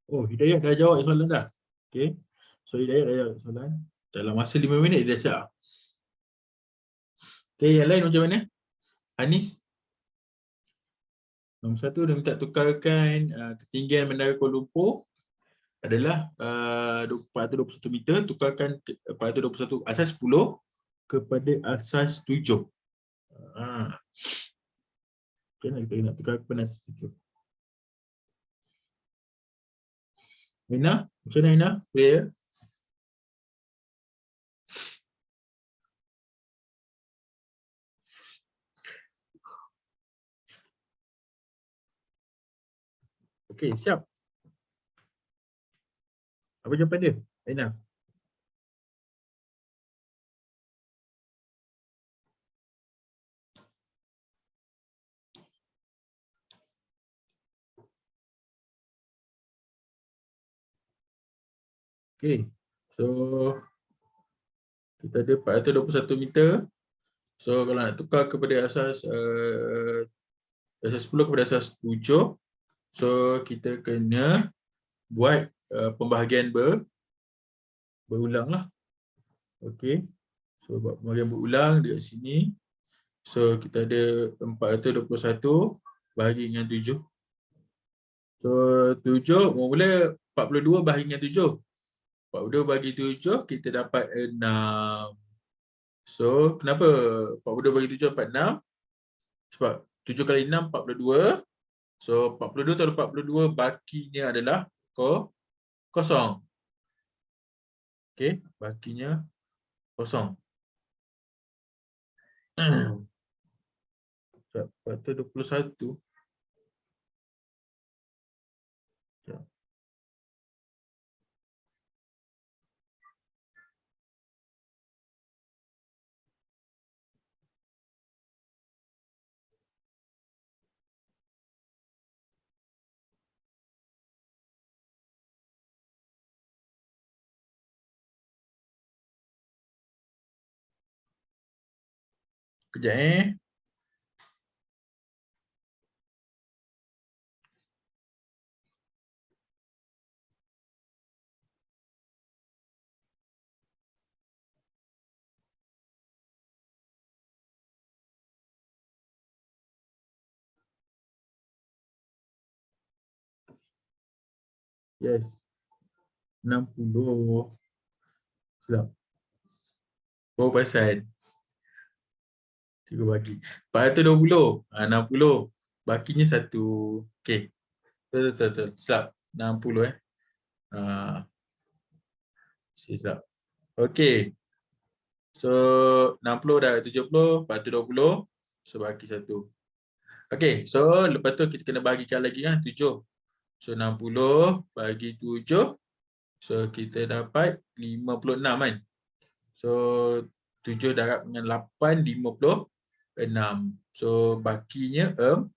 Oh, Hidayat dah jawab soalan dah. Okey. So Hidayat dah jawab soalan. Dalam masa 5 minit dia dah siap. Okey, yang lain macam mana? Anis? Nombor 1 dia minta tukarkan ketinggian Menara Kuala Lumpur adalah 421 meter, tukarkan 421 asas 10 kepada asas 7. Okay, kita nak tukar kepada asas 7. Aina, macam mana Aina? Clear? Okey, siap. Apa jawapan dia? Aina. Okey. So kita ada 421 meter. So kalau nak tukar kepada asas 10 kepada asas 7, so kita kena buat pembahagian berulang lah. Okey. So buat pembahagian berulang dekat sini. So kita ada 421 bahagi dengan 7. So 7 mula 42 bahagi dengan 7. 42 bagi 7 kita dapat 6. So kenapa 42 bagi 7 dapat 6? Sebab 7 kali 6 42. So 42 tambah 42 bakinya adalah kosong. Okey, bakinya kosong. 421. Kejap Yes. 60. Silap. Oh, pasal. Tiga bagi. 420. 60. Bakinya 1. Okey. Betul. Silap. 60 silap. Okey. So 60 dah 70, 420. So baki 1. Okey. So lepas tu kita kena bahagikan lagi kan 7. So 60 bagi 7. So kita dapat 56 kan. So 7 darab dengan 8, 56. So bakinya 4.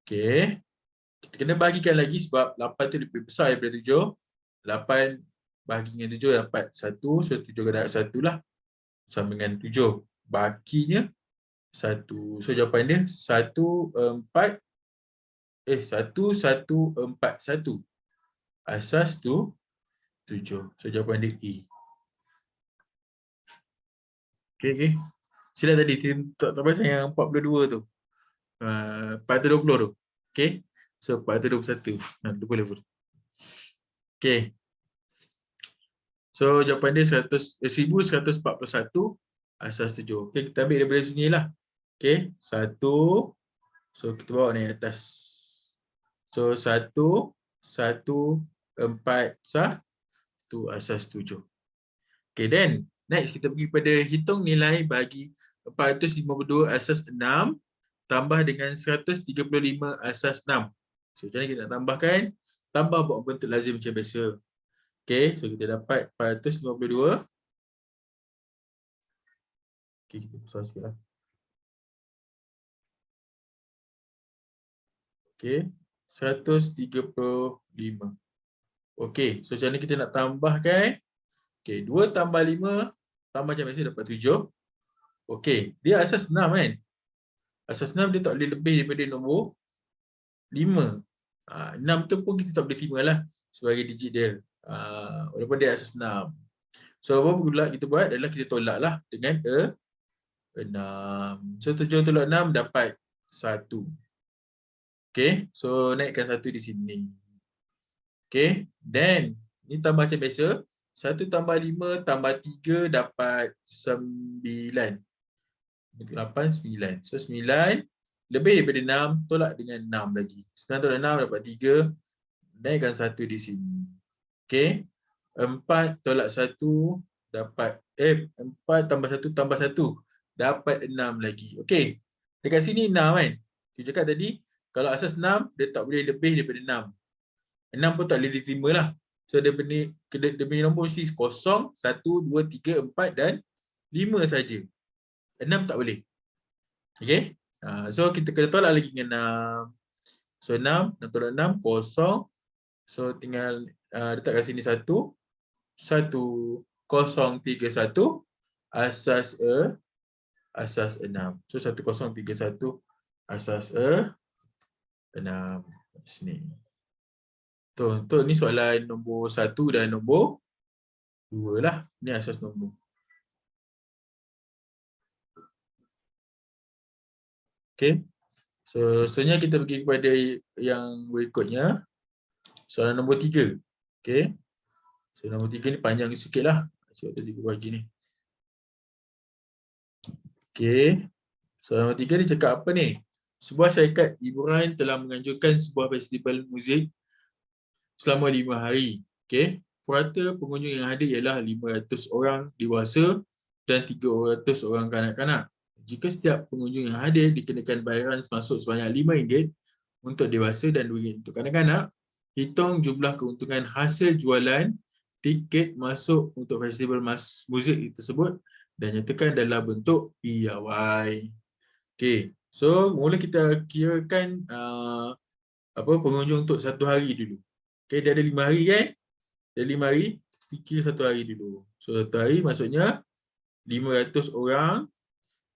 Okey. Kita kena bahagikan lagi sebab 8 tu lebih besar daripada 7. 8 bahagi dengan 7 dapat 1. So 7 darab 1 lah. Sama dengan 7. Bakinya 1. So jawapan dia 1141. Asas tu 7. So jawapan dia E. Okey. Sila tadi tak pasal yang 42 tu. 420 tu. Okey. So 421. Lupa level. Okey. So jawapan dia 1141 asas 7. Okey, kita ambil daripada sini lah. Okey, 1. So kita bawa naik atas. So 1 1 4 sah 1 asas 7. Okey, then next kita pergi pada hitung nilai bagi 452 asas 6 tambah dengan 135 asas 6. So macam mana kita nak tambahkan? Tambah buat bentuk lazim macam biasa. Okey, so kita dapat 452. Okey, kita besar sikitlah. Okey, 135. Okey, so macam mana kita nak tambahkan? Okey, 2 tambah 5 tambah macam biasa dapat 7. Okey, dia asas 6 kan? Asas 6 dia tak boleh lebih daripada nombor 5. 6 tu pun kita tak boleh terima lah sebagai digit dia. Walaupun dia asas 6. So apa pula kita buat adalah kita tolak lah dengan 6. So 7 tolak 6 dapat 1. Okay, so naikkan 1 di sini. Okay, then ni tambah macam biasa. 1 tambah 5 tambah 3 dapat 9. 8, 9. So 9 lebih daripada 6, tolak dengan 6 lagi. 9 tolak 6 dapat 3. Naikkan 1 di sini. Okay. 4 tolak 1 dapat 4 tambah 1 tambah 1 dapat 6 lagi. Okay. Dekat sini 6 kan. Kita cakap tadi kalau asas 6 dia tak boleh lebih daripada 6. 6 pun tak boleh diterima lah. So dia punya nombor mesti 0, 1, 2, 3, 4 dan 5 saja. 6 tak boleh. Okay. So kita kena tolak lagi dengan 6. So 6 tolak 6 0. So tinggal letak kat sini 1. 1, 0, 3, 1. Asas asas 6. So 1, 0, 3, 1. Asas 6. Sini. Untuk ni soalan nombor 1 dan nombor 2 lah. Ni asas nombor. Okay. So seterusnya kita pergi kepada yang berikutnya. Soalan nombor 3. Okay. So nombor 3 ni panjang sikit lah. Sebab tadi aku bagi ni. Okay. Soalan nombor 3 ni cakap apa ni? Sebuah syarikat hiburan telah menganjurkan sebuah festival muzik selama 5 hari. Okay. Purata pengunjung yang hadir ialah 500 orang dewasa dan 300 orang kanak-kanak. Jika setiap pengunjung yang hadir dikenakan bayaran masuk sebanyak RM5 untuk dewasa dan RM2 untuk kanak-kanak, hitung jumlah keuntungan hasil jualan tiket masuk untuk festival muzik tersebut dan nyatakan dalam bentuk piawai. Okey, so mula kita kirakan pengunjung untuk 1 hari dulu. Okey, dia ada 5 hari kan? Dia 5 hari, kira 1 hari dulu. So 1 hari maksudnya 500 orang.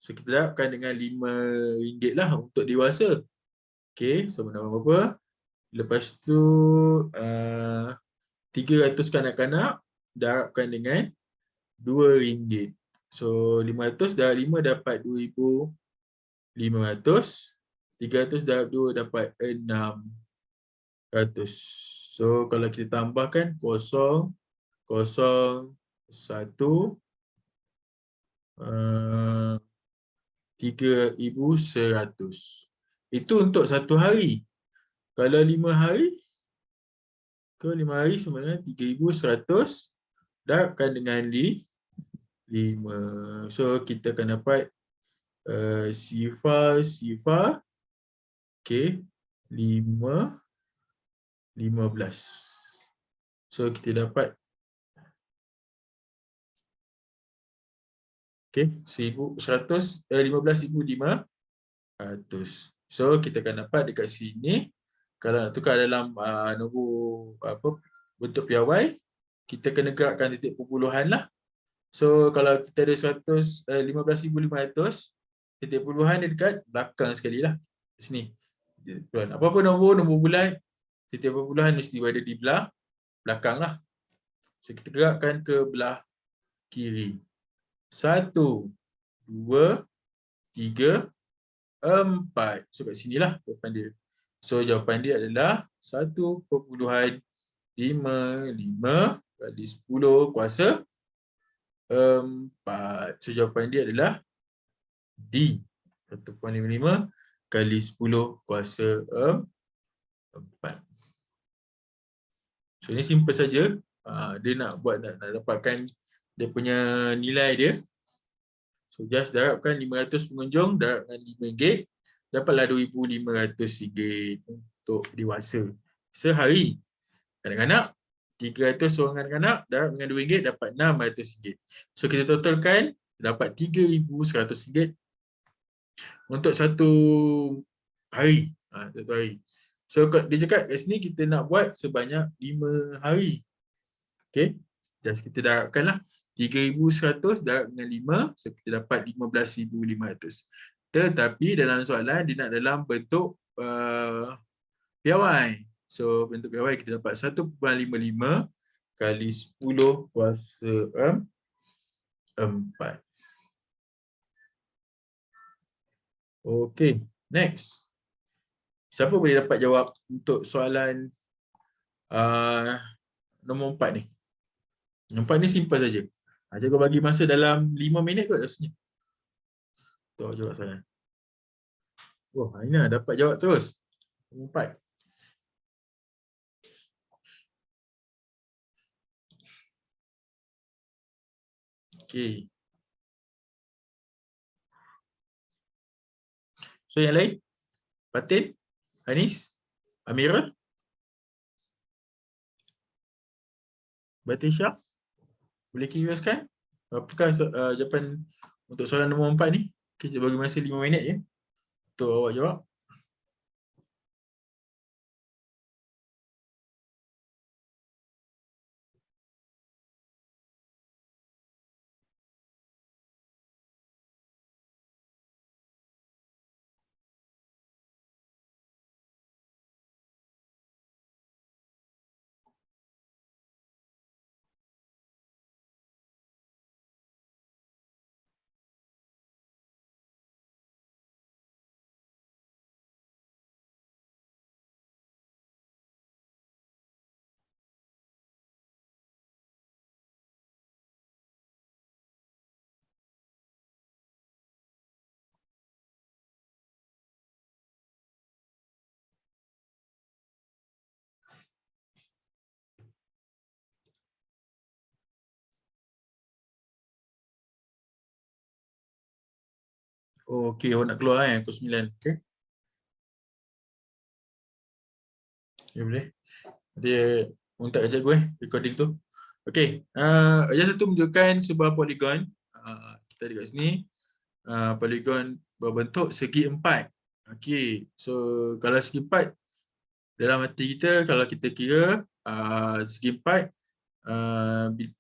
So kita darabkan dengan RM5 lah untuk dewasa. Okey, so benda berapa? Lepas tu 300 kanak-kanak darabkan dengan RM2. So 500 darab 5 dapat 2,500. 300 darab 2 dapat 600. So kalau kita tambahkan 0, 0, 1, 3,100. Itu untuk 1 hari. Kalau 5 hari, sebenarnya 3,100 darabkan dengan 5. So kita akan dapat sifar. Okay. 15. So kita dapat okay, 15,500. So kita akan dapat dekat sini kalau nak tukar dalam nombor bentuk piawai, kita kena gerakkan titik perpuluhan lah. So kalau kita ada 15,500, titik perpuluhan dia dekat belakang sekali lah. Di sini. Apa-apa nombor bulat, titik perpuluhan mesti berada di belakang lah. So kita gerakkan ke belah kiri. 1, 2, 3, 4. So kat sinilah jawapan dia. So jawapan dia adalah 1.55 kali 10 kuasa 4. So jawapan dia adalah D. 1.55 kali 10 kuasa 4. So ini simple saja. Dia nak dapatkan dia punya nilai dia. So just darabkan 500 pengunjung darabkan RM5, dapatlah RM2,500 untuk dewasa sehari. Kanak-kanak 300 orang kanak-kanak darab dengan RM2 dapat RM600. So kita totalkan dapat RM3,100 untuk 1 hari. 1 hari. So dia cakap kat sini kita nak buat sebanyak 5 hari. Okey. Just kita darabkanlah 3,100 darab dengan 5, so kita dapat 15,500. Tetapi dalam soalan dia nak dalam bentuk piawai. So bentuk PY kita dapat 1.55 kali 10 kuasa 4. Okey, next. Siapa boleh dapat jawab untuk soalan nombor 4 ni? Nombor 4 ni simple saja. Cikgu bagi masa dalam 5 minit kot rasanya. Untuk jawab soalan. Wah, Aina dapat jawab terus. Nombor 4. Okey. So yang lain? Fatin? Anis? Amirul? Batisha? Boleh kirimkan? Apakah jawapan untuk soalan nombor 4 ni? Kita bagi masa 5 minit je untuk awak jawab. Oh, okey, awak nak keluar pukul 9. Okey. Ya boleh. Dia minta ajak gue recording tu. Okey, yang satu menunjukkan sebuah poligon. Kita ada kat sini. Poligon berbentuk segi 4. Okey, so kalau segi 4 dalam hati kita, kalau kita kira segi 4,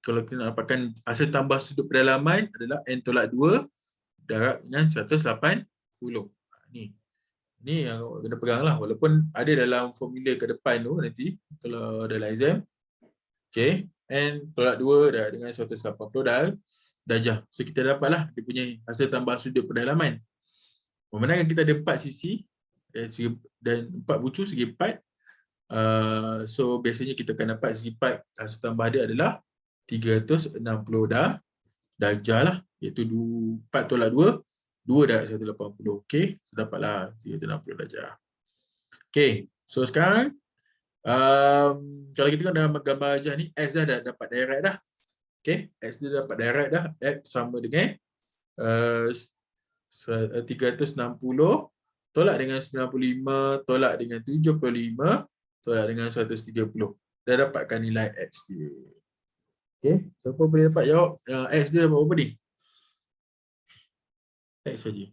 kalau kita nak dapatkan hasil tambah sudut pendalaman adalah n tolak 2 darab dengan 180. Ni yang awak kena pegang lah, walaupun ada dalam formula ke depan tu nanti kalau dalam exam. Okey, n tolak 2 darab dengan 180 darjah. So kita dapatlah dia punya hasil tambah sudut pendalaman. Memandangkan kita ada 4 sisi dan 4 bucu segi 4. So biasanya kita akan dapat segi 4 hasil tambah dia adalah 360 darjah lah, iaitu 4 tolak 2, 2 darab 180. Okey, so dapatlah 360 darjah. Okey, so sekarang kalau kita tengok dalam gambar ajar ni, X dah dapat direct dah. Okey, X dia dapat direct dah. X sama dengan 360 tolak dengan 95 tolak dengan 75 tolak dengan 130. Dah dapatkan nilai X dia. Okey, siapa boleh dapat jawab X dia dapat berapa ni? X saja.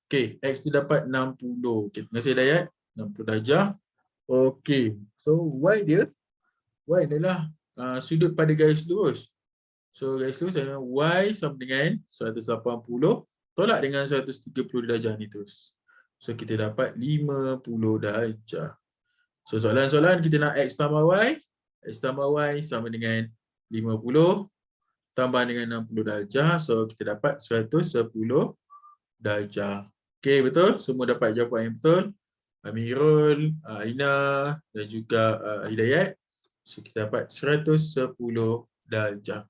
Okey, X tu dapat 60. Okey, terima kasih Dayat. 60 darjah. Okey, so Y dia, Y adalah sudut pada garis lurus. So garis lurus adalah Y sama dengan 180 tolak dengan 130 darjah ni terus. So kita dapat 50 darjah. So soalan-soalan kita nak X tambah Y. X tambah Y sama dengan 50 tambah dengan 60 darjah. So kita dapat 110 darjah. Okey, betul? Semua dapat jawapan yang betul. Amirul, Aina dan juga Hidayat. So kita dapat 110 darjah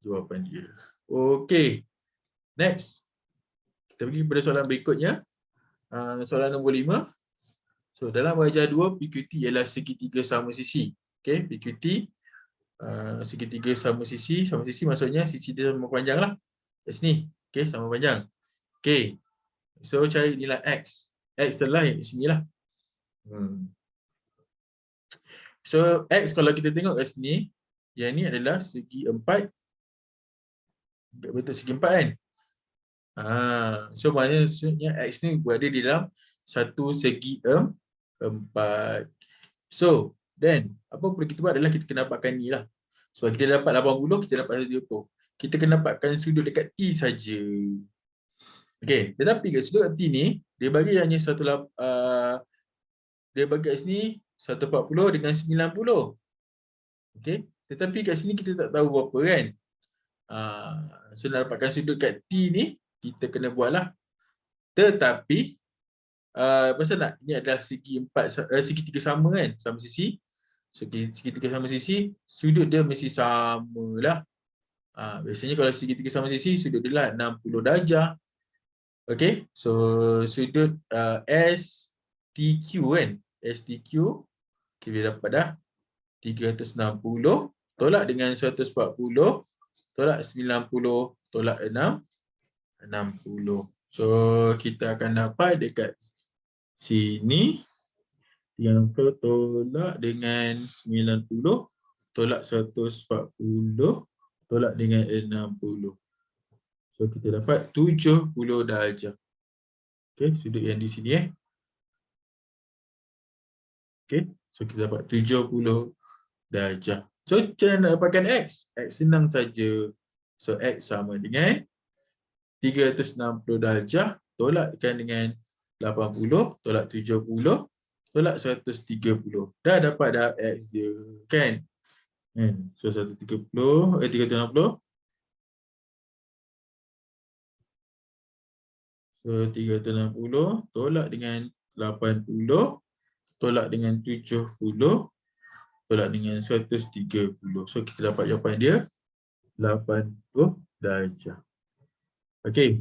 jawapan dia. Okey. Next. Kita pergi kepada soalan berikutnya. Soalan nombor 5. So dalam wajah 2, PQT ialah segitiga sama sisi. Okey, PQT segitiga sama sisi. Sama sisi maksudnya sisi dia sama panjang lah. Kat sini. Okey, sama panjang. Okey. So cari nilai X. X adalah yang di sini lah. So X kalau kita tengok kat sini, yang ni adalah segi 4. Betul segi 4 kan? So maksudnya X ni berada di dalam satu segi 4. 4. So, then apa perlu kita buat adalah kita kena dapatkan ni lah. Sebab kita dapat 80, kita dapat 70. Kita kena dapatkan sudut dekat T saja. Okey, tetapi kat sudut T ni, dia bagi hanya dia bagi kat sini 140 dengan 90. Okey, tetapi kat sini kita tak tahu berapa kan. So nak dapatkan sudut kat T ni, kita kena buatlah. Tetapi pasal nak ini adalah segi 3 sama kan, sama sisi. So segi 3 sama sisi, sudut dia mesti samalah. Biasanya kalau segi 3 sama sisi, sudut dia lah 60 darjah. Okey, so sudut STQ kan, STQ kita dapat dah 360 tolak dengan 140 tolak 90 tolak 60. So kita akan dapat dekat sini 30 tolak dengan 90 tolak 140 tolak dengan 60. So kita dapat 70 darjah. Okey, sudut yang di sini Okey, so kita dapat 70 darjah. So cara nak dapatkan X? X senang saja. So X sama dengan 360 darjah tolakkan dengan 80 tolak 70 tolak 130. Dah dapat dah X dia kan? So 360 So 360 tolak dengan 80 tolak dengan 70 tolak dengan 130. So kita dapat jawapan dia 80 darjah. Okey.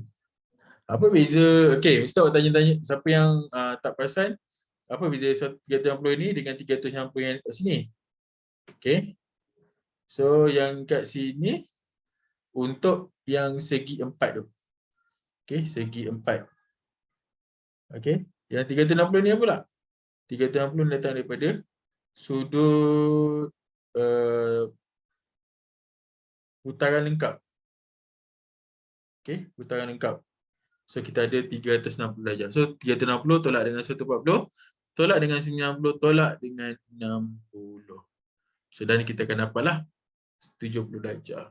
Apa beza? Okey, mesti awak tanya-tanya siapa yang tak perasan apa beza 360 ini dengan 360 yang kat sini. Okey. So yang kat sini untuk yang segi 4 tu. Okey, segi 4. Okey. Yang 360 ni apa pula? 360 datang daripada sudut putaran lengkap. Okey, putaran lengkap. So kita ada 360 darjah. So 360 tolak dengan 140, tolak dengan 90, tolak dengan 60. So dan kita akan dapatlah 70 darjah.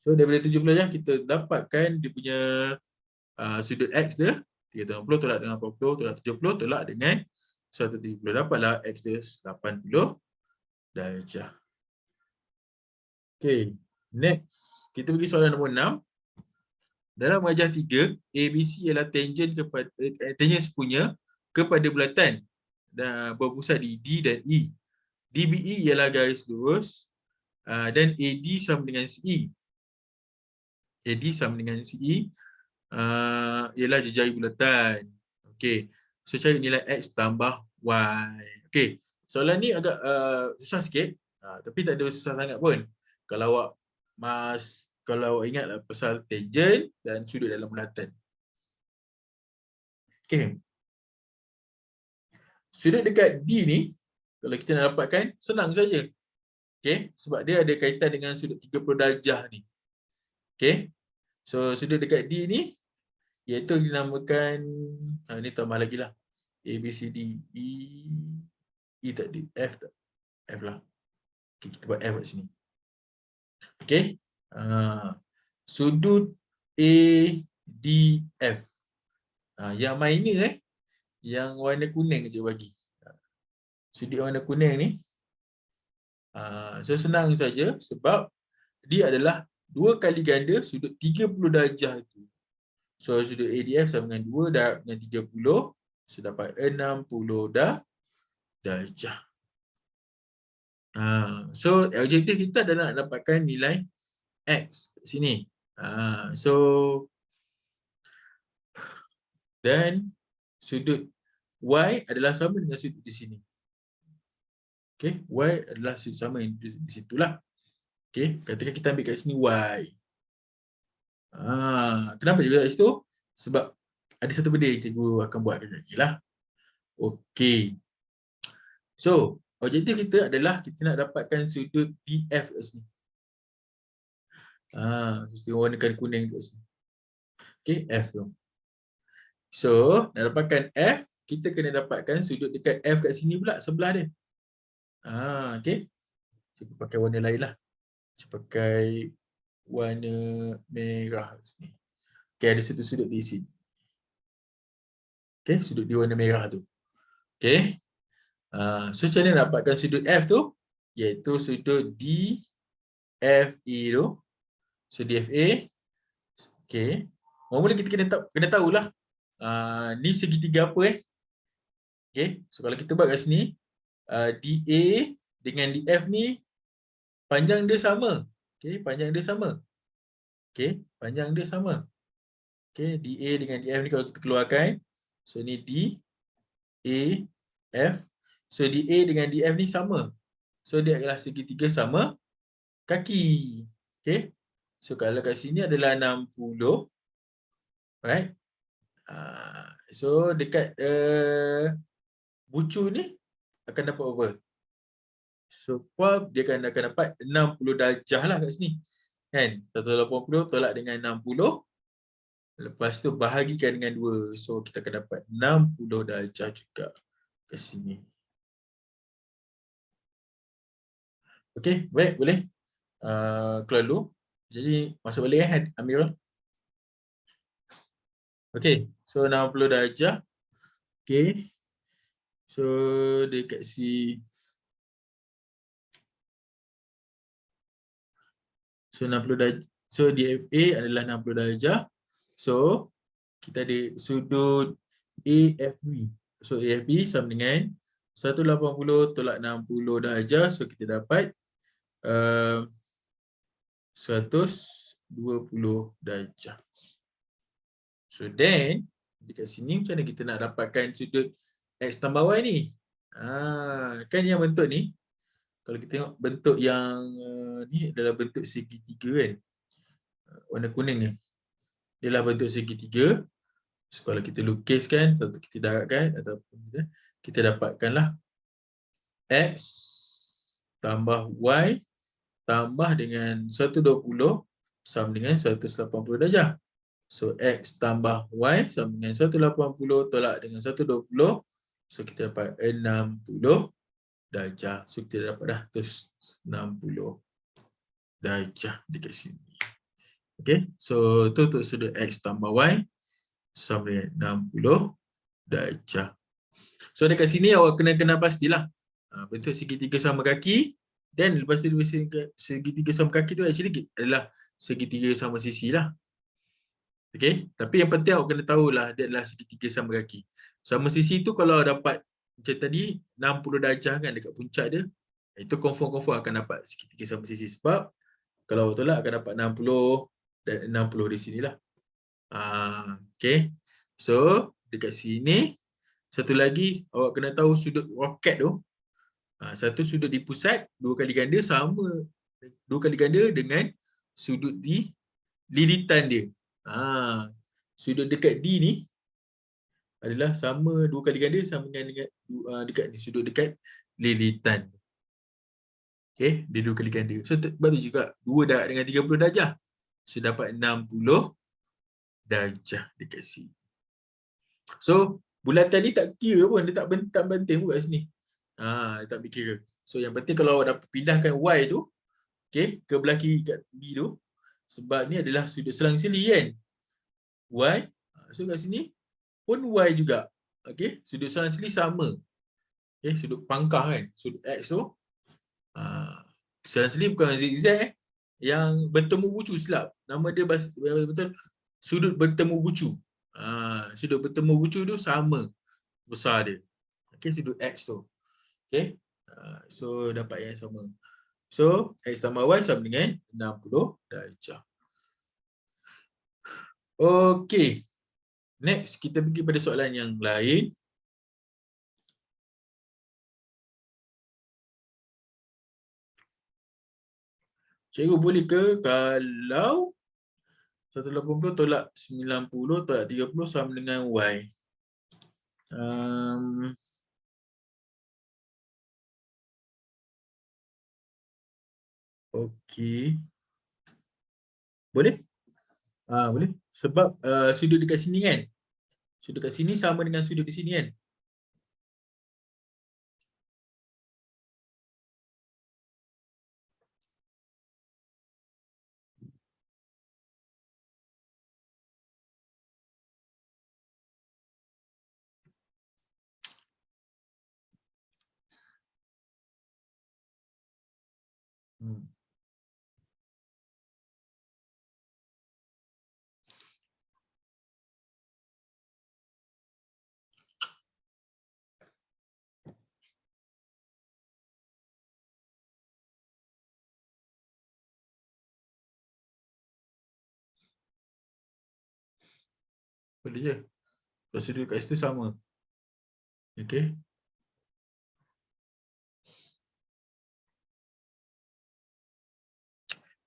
So daripada 70 darjah kita dapatkan dia punya sudut X dia 360 tolak dengan 40 tolak 70 tolak dengan 130. Dapatlah X dia 80 darjah. Okay, next. Kita pergi soalan nombor 6. Dalam wajah 3, ABC ialah tangen sepunya kepada bulatan dan berpusat di D dan E. DBE ialah garis lurus dan AD sama dengan CE. AD sama dengan CE ialah jejari bulatan. Okey. So cari nilai X tambah Y. Okey. Soalan ni agak susah sikit, tapi tak ada susah sangat pun. Kalau awak ingatlah pasal tangen dan sudut dalam bulatan. Okey. Sudut dekat D ni, kalau kita nak dapatkan, senang saja. Okey, sebab dia ada kaitan dengan sudut 30 darjah ni. Okey. So sudut dekat D ni iaitu dinamakan ni tambah lagi lah. A B C D E tak D, F tak? F lah. Okey, kita buat F kat sini. Okey. Sudut ADF. Yang minor yang warna kuning je bagi. Sudut warna kuning ni so senang saja sebab dia adalah 2 kali ganda sudut 30 darjah itu. So sudut ADF sama dengan 2 dengan 30, so dapat 60 darjah. So objektif kita adalah nak dapatkan nilai X sini. So dan sudut Y adalah sama dengan sudut di sini. Okey, Y adalah sudut sama di situlah. Okey, katakan kita ambil kat sini Y. Kenapa juga kat situ? Sebab ada satu benda yang cikgu akan buat kejap lagi lah. Okey. So, objektif kita adalah kita nak dapatkan sudut DF kat sini. Kita warnakan kuning kat sini. Okey, F tu. So, nak dapatkan F, kita kena dapatkan sudut dekat F kat sini pula sebelah dia. Okey. Kita pakai warna lain lah. Kita pakai warna merah sini. Okey, ada sudut-sudut di sini. Okey, sudut di warna merah tu. Okey. So macam mana dapatkan sudut F tu? Iaitu sudut DFE tu. So DFA. Okey. Mula kita kena tahulah. Ni segitiga apa Okey. So kalau kita buat kat sini, DA dengan DF ni panjang dia sama. Okey, panjang dia sama. Okey, panjang dia sama. Okey, DA dengan DF ni kalau kita keluarkan, so ni D, A, F. So DA dengan DF ni sama. So dia adalah segitiga sama kaki. Okey. So kalau kat sini adalah 60. Right? So dekat bucu ni akan dapat apa? So dia akan dapat 60 darjah lah kat sini. Kan? 180 tolak dengan 60. Lepas tu bahagikan dengan 2. So kita akan dapat 60 darjah juga kat sini. Okey, baik, boleh. Keluar dulu. Jadi masuk balik Amirul. Okey, so 60 darjah. Okey. So dekat si so 60 darjah. So DFA adalah 60 darjah. So kita ada sudut AFB. So AFB sama dengan 180 tolak 60 darjah. So kita dapat 120 darjah. So then dekat sini macam mana kita nak dapatkan sudut X tambah Y ni? Kan yang bentuk ni, kalau kita tengok bentuk yang ni adalah bentuk segitiga kan. Warna kuning ni. Dia adalah bentuk segitiga. So, kalau kita lukiskan atau kita daratkan ataupun kita dapatkanlah X tambah Y tambah dengan 120 sama dengan 180 darjah. So X tambah Y sama dengan 180 tolak dengan 120. So kita dapat 60 darjah. So kita dapat dah 60 darjah dekat sini. Okay. So tu untuk sudut X tambah Y sama dengan 60 darjah. So dekat sini awak kena pastilah bentuk segitiga sama kaki, dan lepas tu segitiga sama kaki tu actually adalah segitiga sama sisi lah. Okay, tapi yang penting awak kena tahulah dia adalah segitiga sama kaki. Sama sisi tu kalau dapat macam tadi 60 darjah kan dekat puncak dia, itu confirm akan dapat segitiga sama sisi, sebab kalau awak tolak akan dapat 60 dan 60 di sinilah. Okay, so dekat sini satu lagi awak kena tahu sudut roket tu. Satu sudut di pusat 2 kali ganda sama 2 kali ganda dengan sudut di lilitan dia. Sudut dekat D ni adalah sama 2 kali ganda sama dengan dekat ni, sudut dekat lilitan. Okey, dia 2 kali ganda. So sebab tu juga 2 darab dengan 30 darjah. So dapat 60 darjah dekat sini. So bulatan ni tak kira pun, dia tak penting pun kat sini. Dia tak kira. So yang penting kalau awak dapat pindahkan Y tu, okey, ke belah kiri kat B tu, sebab ni adalah sudut selang-seli kan. Y. So kat sini pun Y juga. Okey, sudut selang-seli sama. Okey, sudut pangkah kan. Sudut X tu selang-seli bukan zigzag yang bertemu bucu, silap. Nama dia betul sudut bertemu bucu. Sudut bertemu bucu tu sama besar dia. Okey, sudut X tu. Okey. So dapat yang sama. So X tambah Y sama dengan 60 darjah. Okey. Next kita pergi pada soalan yang lain. Cikgu boleh ke kalau 180 tolak 90 tolak 30 sama dengan Y? Okey. Boleh? Boleh. Sebab sudut dekat sini kan. Sudut dekat sini sama dengan sudut di sini kan. Boleh je. Prosedur kat situ sama. Okey.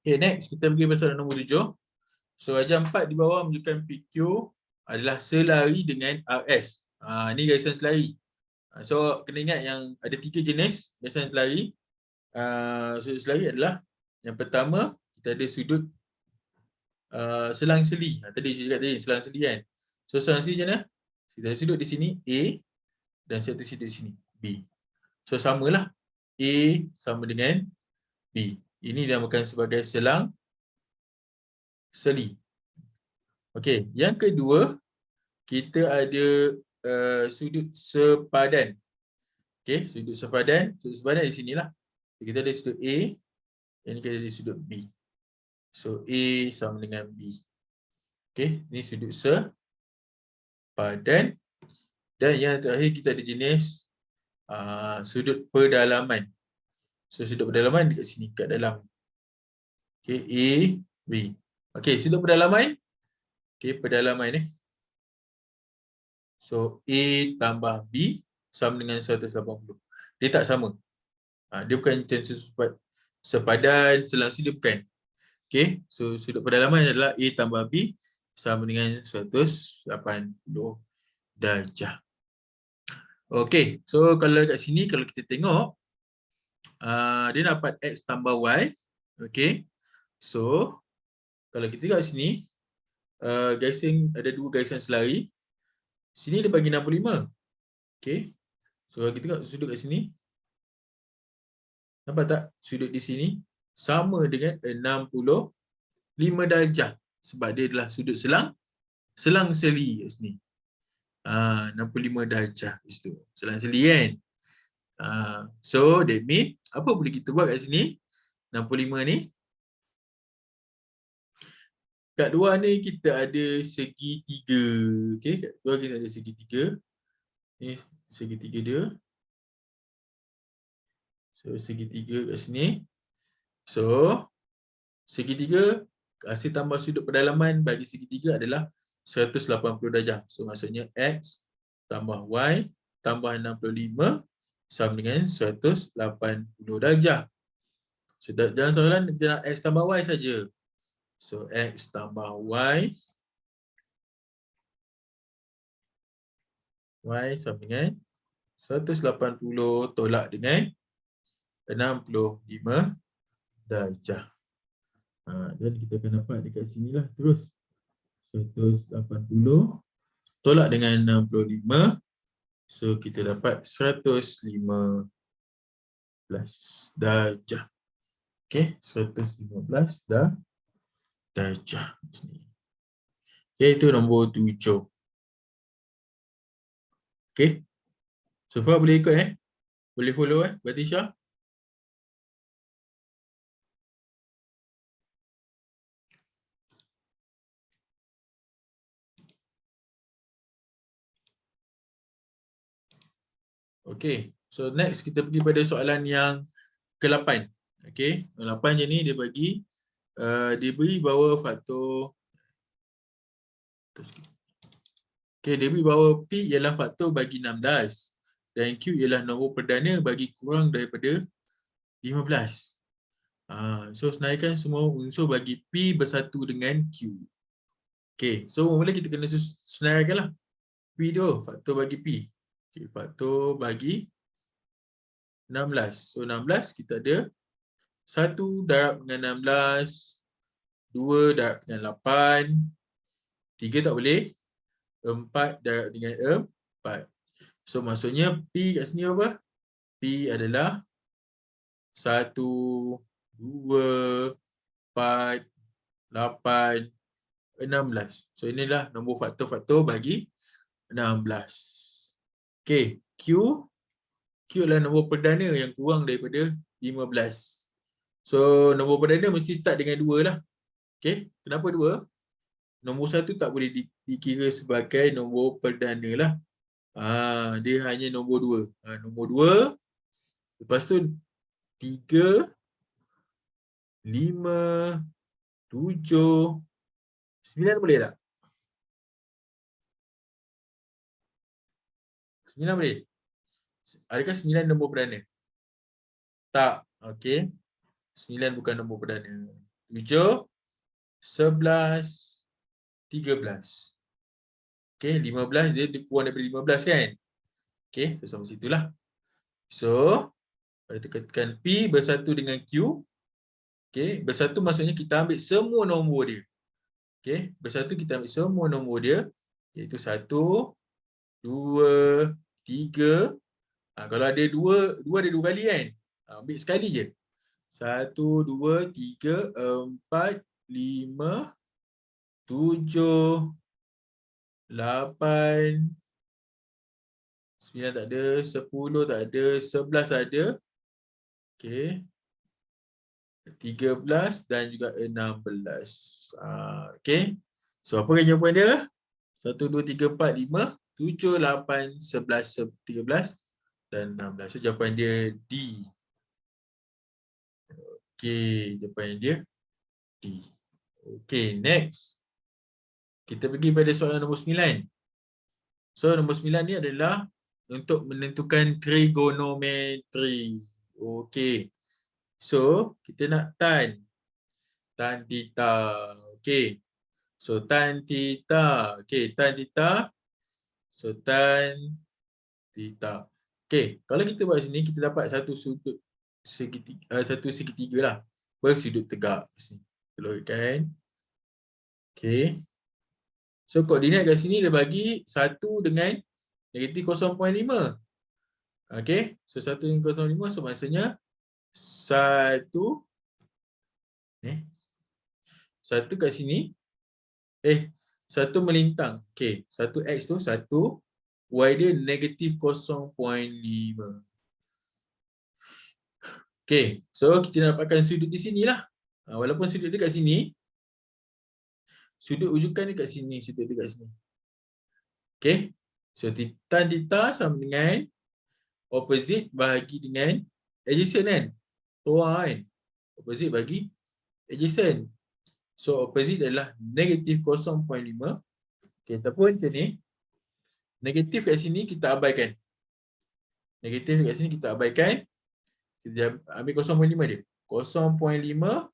Okay, next kita pergi pasal nombor 7. So ajar 4 di bawah menunjukkan PQ adalah selari dengan RS. Ni garisan selari. So kena ingat yang ada 3 jenis garisan selari. Sudut selari adalah yang pertama kita ada sudut selang seli. Tadi saya cakap tadi selang seli kan. So selang seli macam mana? Kita ada sudut di sini A dan satu sudut di sini B. So samalah A sama dengan B. Ini dinamakan sebagai selang seli. Okey, yang kedua kita ada sudut sepadan. Okey, sudut sepadan di sinilah. Kita ada sudut A, yang ni kita ada sudut B. So A sama dengan B. Okey, ni sudut sepadan. Dan yang terakhir kita ada jenis sudut pedalaman. So sudut pedalaman dekat sini, kat dalam. Okey, A, B. Okey, sudut pedalaman. Okey, pedalaman ni. So A tambah B sama dengan 180. Dia tak sama. Dia bukan macam sepadan, selang seli, dia bukan. Okey, so sudut pedalaman adalah A tambah B sama dengan 180 darjah. Okey, so kalau dekat sini kalau kita tengok dia dapat X tambah Y. Okey. So kalau kita tengok sini garisan ada 2 garisan selari. Sini dia bagi 65. Okey. So kalau kita tengok sudut kat sini, nampak tak? Sudut di sini sama dengan 65 darjah sebab dia adalah sudut selang seli kat sini. 65 darjah di situ. Selang seli kan? So that mean apa boleh kita buat kat sini? 65 ni. Kat luar ni kita ada segitiga. Okey, kat luar kita ada segitiga. Ni segitiga dia. So segitiga kat sini. So segitiga hasil tambah sudut pedalaman bagi segitiga adalah 180 darjah. So maksudnya X tambah Y tambah 65 sama dengan 180 darjah. So dalam soalan kita nak X tambah Y saja. So X tambah Y sama dengan 180 tolak dengan 65 darjah. Dan kita akan dapat dekat sinilah terus. 180 tolak dengan 65. So kita dapat 115 darjah. Okey, 115 darjah. Okey, itu nombor 7. Okey. So far boleh ikut Boleh follow Batisha? Okey. So next kita pergi pada soalan yang ke-8. Okey, 8 je ni dia bagi diberi bahawa faktor dia beri bahawa P ialah faktor bagi 16 dan Q ialah nombor perdana bagi kurang daripada 15. So senaraikan semua unsur bagi P bersatu dengan Q. Okey, so mula kita kena senaraikanlah P tu, faktor bagi P. Okey, faktor bagi 16. So 16 kita ada 1 darab dengan 16, 2 darab dengan 8, 3 tak boleh, 4 darab dengan 4. So maksudnya P kat sini apa? P adalah 1, 2, 4, 8, 16. So inilah nombor faktor-faktor bagi 16. Okey, Q adalah nombor perdana yang kurang daripada 15. So nombor perdana mesti start dengan 2 lah. Okey, kenapa 2? Nombor 1 tak boleh dikira sebagai nombor perdana lah. Dia hanya nombor 2. Nombor 2, lepas tu 3, 5, 7, 9 boleh tak? 9 boleh? Adakah 9 nombor perdana? Tak. Okey. 9 bukan nombor perdana. 7, 11, 13. Okey, 15 dia kurang daripada 15 kan? Okey, so sampai situlah. So, pada tekan P bersatu dengan Q. Okey, bersatu maksudnya kita ambil semua nombor dia. Okey, bersatu kita ambil semua nombor dia, iaitu 1, 2, 3. Kalau ada 2 ada 2 kali kan? Ambil sekali je. 1, 2, 3, 4, 5, 7, 8, 9 tak ada, 10 tak ada, 11 ada. Okey. 13 dan juga 16. Okey. So apa jawapan dia? 1, 2, 3, 4, 5, 7, 8, 11, 13 dan 16. So jawapan dia D. Okey, jawapan dia D. Okey, next. Kita pergi pada soalan nombor 9. So nombor 9 ni adalah untuk menentukan trigonometri. Okey. So kita nak tan theta. Okey. So tan theta. Okey, tan theta. So tan theta. Okey, kalau kita buat sini kita dapat satu sudut segitiga, satu segitiga lah bersudut tegak sini. Keluarkan. Okey. So koordinat kat sini dia bagi 1 dengan negatif 0.5. Okey. So 1 dengan 0.5 so maksudnya 1 1 kat sini 1 melintang. Okey, 1x tu 1, y dia negatif 0.5. Okey, so kita dapatkan sudut di sinilah. Walaupun sudut dia kat sini, sudut ujukan dia kat sini, sudut dia kat sini. Okey. So tan theta sama dengan opposite bahagi dengan adjacent kan? Toa kan? Opposite bagi adjacent. So opposite adalah negatif 0.5. Okey, ataupun macam ni. Negatif kat sini kita abaikan. Negatif kat sini kita abaikan. Kita ambil 0.5 dia. 0.5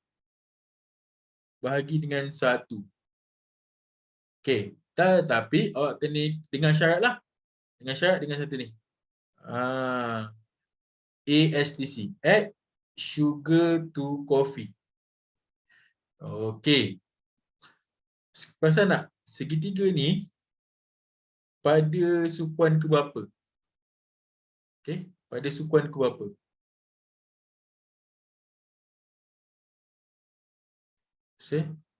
bahagi dengan 1. Okey, tetapi awak kena dengan syarat lah. Dengan syarat dengan satu ni. ASTC. Add sugar to coffee. Okey. Perasan tak? Segitiga ni pada sukuan ke berapa? Okey, pada sukuan ke berapa?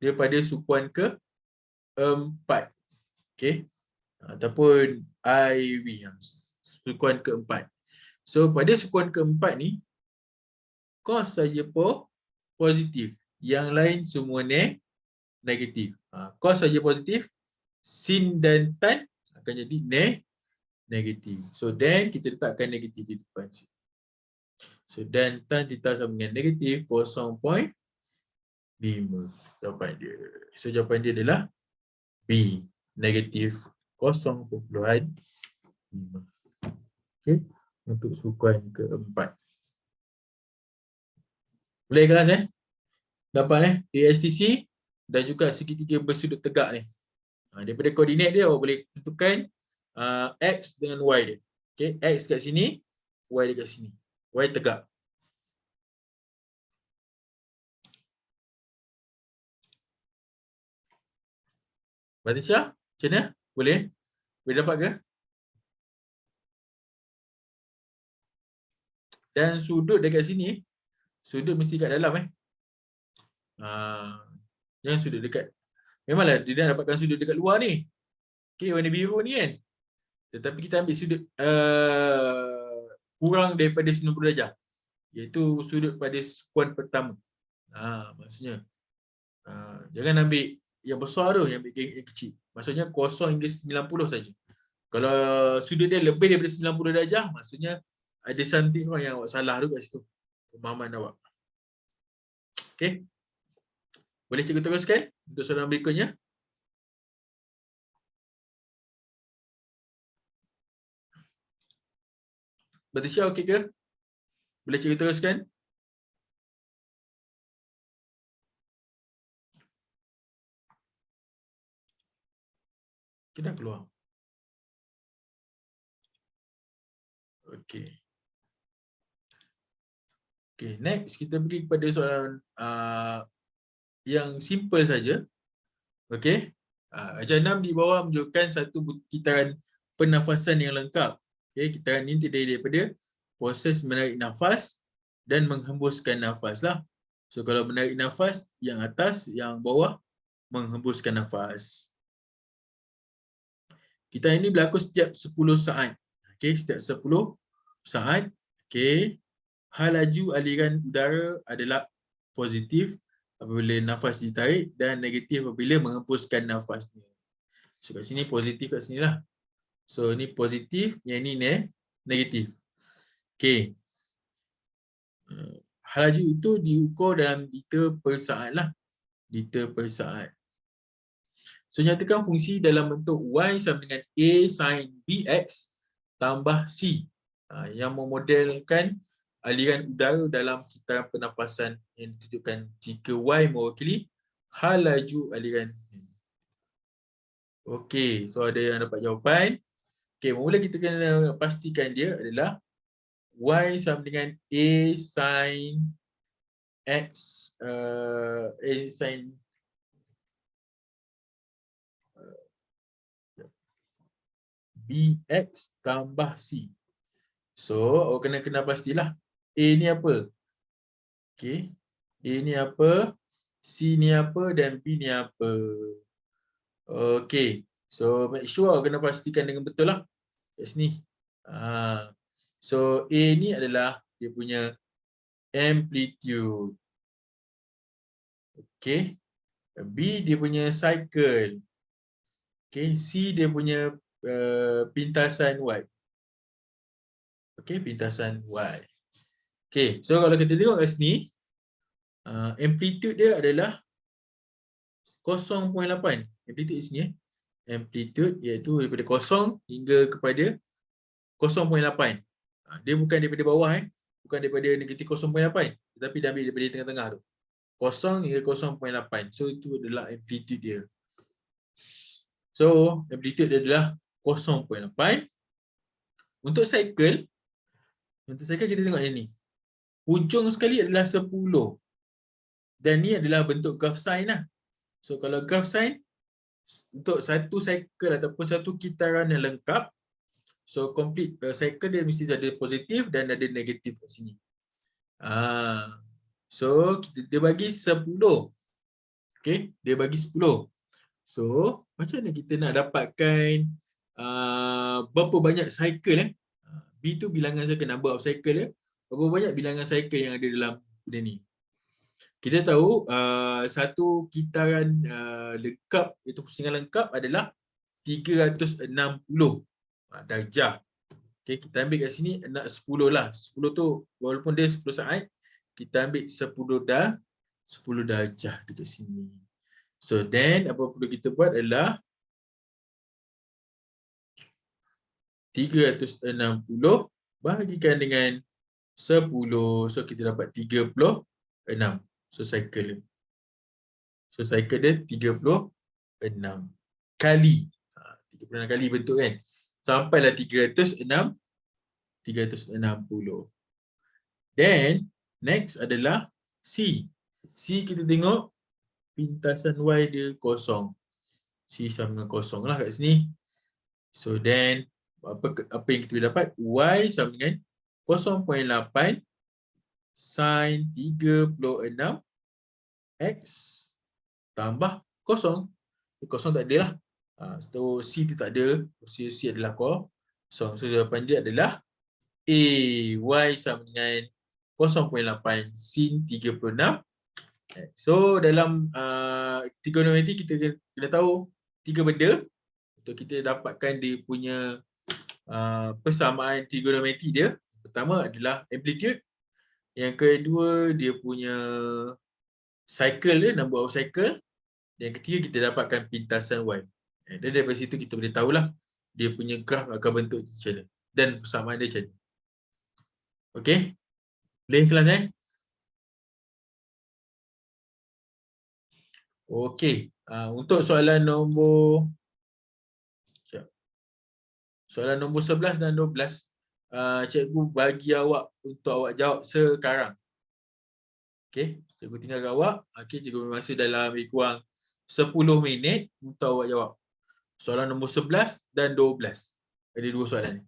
Dia pada sukuan ke 4. Okey. Ataupun IV, sukuan keempat. So pada sukuan keempat ni cos saja positif, yang lain semua negatif. Cos saja positif, sin dan tan akan jadi negatif. So then kita letakkan negatif di depan sini. So dan tan theta sama dengan negatif 0.5. Jawapan dia. So jawapan dia adalah B, negatif 0.5. Okey, untuk sukuan keempat. Boleh kelas dapat ASTC dan juga segitiga bersudut tegak ni. Daripada koordinat dia awak boleh tentukan X dengan Y dia. Okey, X kat sini, Y dekat sini. Y tegak. Batisha, macam mana? Boleh? Boleh dapat ke? Dan sudut dekat sini, sudut mesti kat dalam Jangan sudut dekat. Memanglah dia dah dapatkan sudut dekat luar ni. Okey, warna biru ni kan. Tetapi kita ambil sudut kurang daripada 90 darjah. iaitu sudut pada sekuan pertama. Maksudnya jangan ambil yang besar tu, yang ambil yang kecil. Maksudnya 0 hingga 90 saja. Kalau sudut dia lebih daripada 90 darjah, maksudnya ada something yang awak salah tu kat situ. Pemahaman awak. Okey. Boleh cikgu teruskan untuk soalan berikutnya? Batisha okey ke? Boleh cikgu teruskan? Kita keluar. Okey. Okey, next kita pergi kepada soalan yang simple saja. Okey. Ajar 6 di bawah menunjukkan satu kitaran pernafasan yang lengkap. Okey, kitaran ini terdiri daripada proses menarik nafas dan menghembuskan nafas lah. So kalau menarik nafas, yang atas, yang bawah menghembuskan nafas. Kita ini berlaku setiap 10 saat. Okey, setiap 10 saat. Okey. Hal laju aliran udara adalah positif apabila nafas ditarik dan negatif apabila menghembuskan nafasnya. So kat sini positif kat sini lah. So ni positif, yang ni negatif. Okey. Hal laju itu diukur dalam liter per saat lah. Liter per saat. So nyatakan fungsi dalam bentuk Y sama dengan A sin Bx tambah C. Yang memodelkan aliran udara dalam kitaran pernafasan yang ditunjukkan jika Y mewakili hal laju aliran. Okey, so ada yang dapat jawapan. Okey, mula kita kena pastikan dia adalah Y sama dengan A sin X, A sin Bx tambah C. So, awak kena pastilah A ni apa. Okey. A ni apa, C ni apa dan B ni apa. Okey. So, make sure awak kena pastikan dengan betul lah. Kat sini. So, A ni adalah dia punya amplitude. Okey. B dia punya cycle. Okey. C dia punya pintasan Y. Okey, pintasan Y. Okey, so kalau kita tengok kat sini, amplitude dia adalah 0.8. Amplitude sini amplitude iaitu daripada 0 hingga kepada 0.8. Dia bukan daripada bawah bukan daripada negatif 0.8, tetapi dia ambil daripada tengah-tengah tu. 0 hingga 0.8. So itu adalah amplitude dia. So amplitude dia adalah 0.8. Untuk cycle kita tengok yang ni. Hujung sekali adalah 10. Dan ni adalah bentuk graph sign lah. So kalau graph sign untuk satu cycle ataupun satu kitaran yang lengkap, so complete cycle dia mesti ada positif dan ada negatif kat sini. So dia bagi 10. Okey, dia bagi 10. So macam mana kita nak dapatkan berapa banyak cycle B tu bilangan cycle, number of cycle dia. Berapa banyak bilangan cycle yang ada dalam benda ni. Kita tahu satu kitaran lengkap, itu pusingan lengkap adalah 360 darjah. Okay, kita ambil kat sini 10 lah. 10 tu walaupun dia 10 saat, kita ambil 10 darjah dekat sini. So then apa perlu kita buat adalah 360 bahagikan dengan 10. So kita dapat 36. So cycle dia. So cycle dia 36 kali. 36 kali bentuk kan. Sampailah 360. Then next adalah C. C kita tengok pintasan Y dia kosong. C sama dengan kosong lah kat sini. So then apa yang kita boleh dapat? Y sama dengan 0.8 sin 36 X tambah kosong. Kosong tak ada lah. So C tu tak ada. C adalah kosong. So jawapan dia adalah A. Y sama dengan 0.8 sin 36. So dalam trigonometri kita kena tahu 3 benda untuk kita dapatkan dia punya persamaan trigonometri dia. Pertama adalah amplitude, yang kedua dia punya cycle dia, number of cycle, yang ketiga kita dapatkan pintasan y. Dan daripada situ kita boleh tahulah dia punya graf akan bentuk macam mana dan persamaan dia macam mana. Okey, boleh kelas Okey, untuk soalan nombor soalan nombor 11 dan 12, cikgu bagi awak untuk awak jawab sekarang. Okey, cikgu tinggalkan awak. Okey, cikgu beri masa dalam lebih kurang 10 minit untuk awak jawab. Soalan nombor 11 dan 12. Ada dua soalan ni.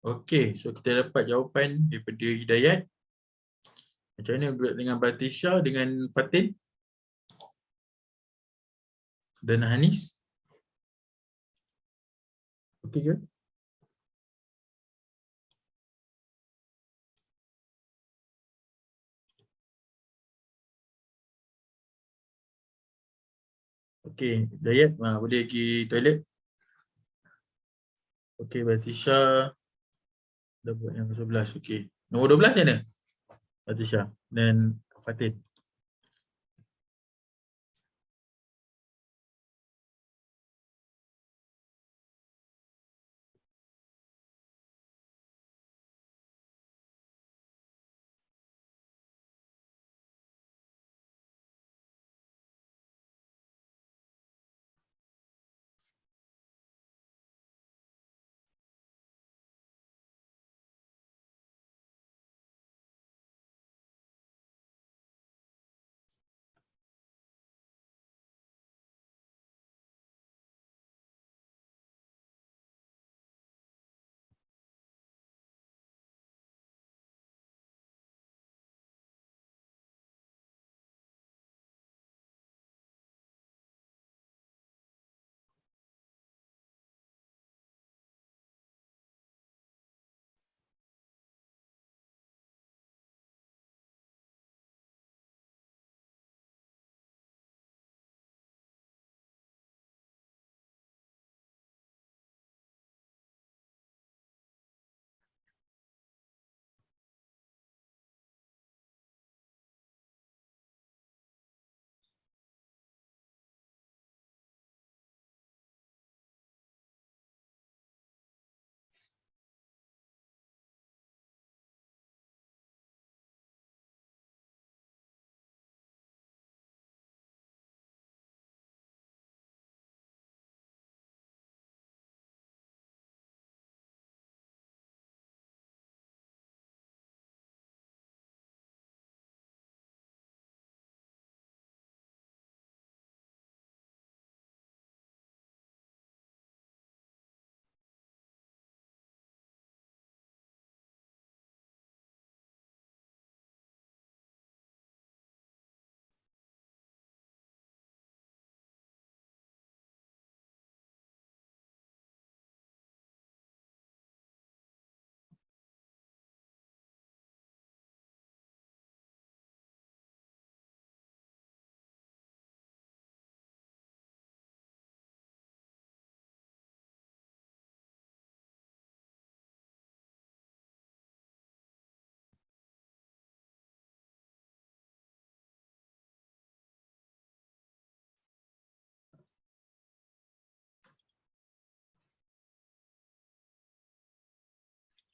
Okey, so kita dapat jawapan daripada Hidayat. Macam mana buat dengan Batisha dengan Fatin dan Hanis? Okey ke? Okey, Hidayat boleh pergi toilet. Okey, Batisha dah buat yang 11. Okey. Nombor 12 macam mana? Batisha dan Fatin.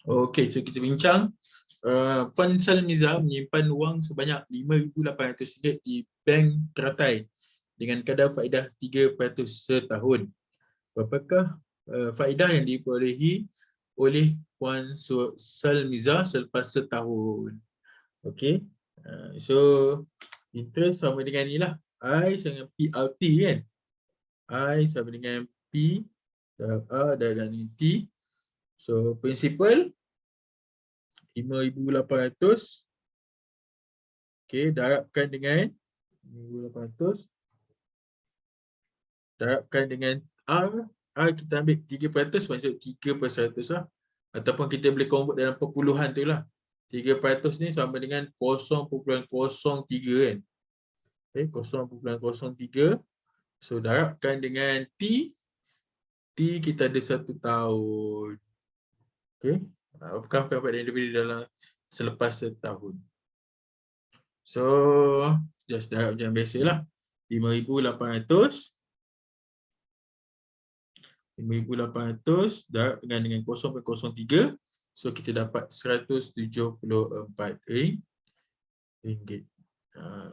Okey, so kita bincang. Puan Salmiza menyimpan wang sebanyak RM5,800 di Bank Teratai dengan kadar faedah 3% setahun. Berapakah faedah yang diperolehi oleh Puan Salmiza selepas setahun? Okey. So interest sama dengan ni lah. I sama dengan PRT kan. I sama dengan P darab A darab T. So principal 5,800. Okey, darabkan dengan 5,800. Darabkan dengan R. R kita ambil 3%, maksud 3% lah. Ataupun kita boleh convert dalam perpuluhan tu lah. 3% ni sama dengan 0.03 kan. Okay, 0.03. So darabkan dengan T. T kita ada 1 tahun. Okay. Apakah faedah yang diberi dalam selepas setahun? So just darab macam biasa lah. 5,800. 5,800 darab dengan 0.03. So kita dapat RM174.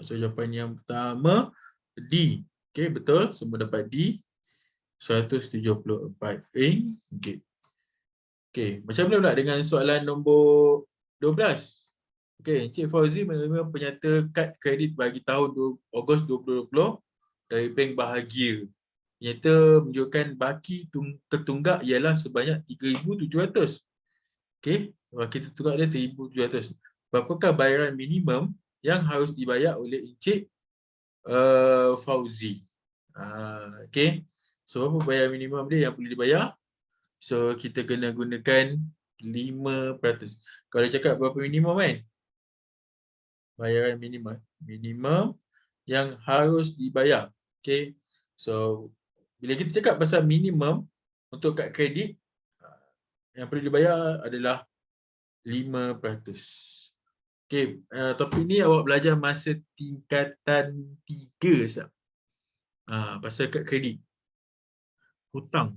So jawapan yang pertama D. Okay, betul. Semua dapat D. RM174. Okay, macam mana pula dengan soalan nombor 12? Okay, Encik Fauzi menerima penyata kad kredit bagi tahun Ogos 2020 dari Bank Bahagia. Penyata menunjukkan baki tertunggak ialah sebanyak 3,700. Okey, kalau kita tukar dia 1,700. Berapakah bayaran minimum yang harus dibayar oleh Encik Fauzi? Okey. So, apa bayaran minimum dia yang perlu dibayar? So, kita kena gunakan 5%. Kalau cakap berapa minimum kan? Bayaran minimum. Minimum yang harus dibayar. Okey. So, bila kita cakap pasal minimum untuk kad kredit, yang perlu dibayar adalah 5%. Okey, topik ni awak belajar masa tingkatan 3 sah. Pasal kad kredit. Hutang.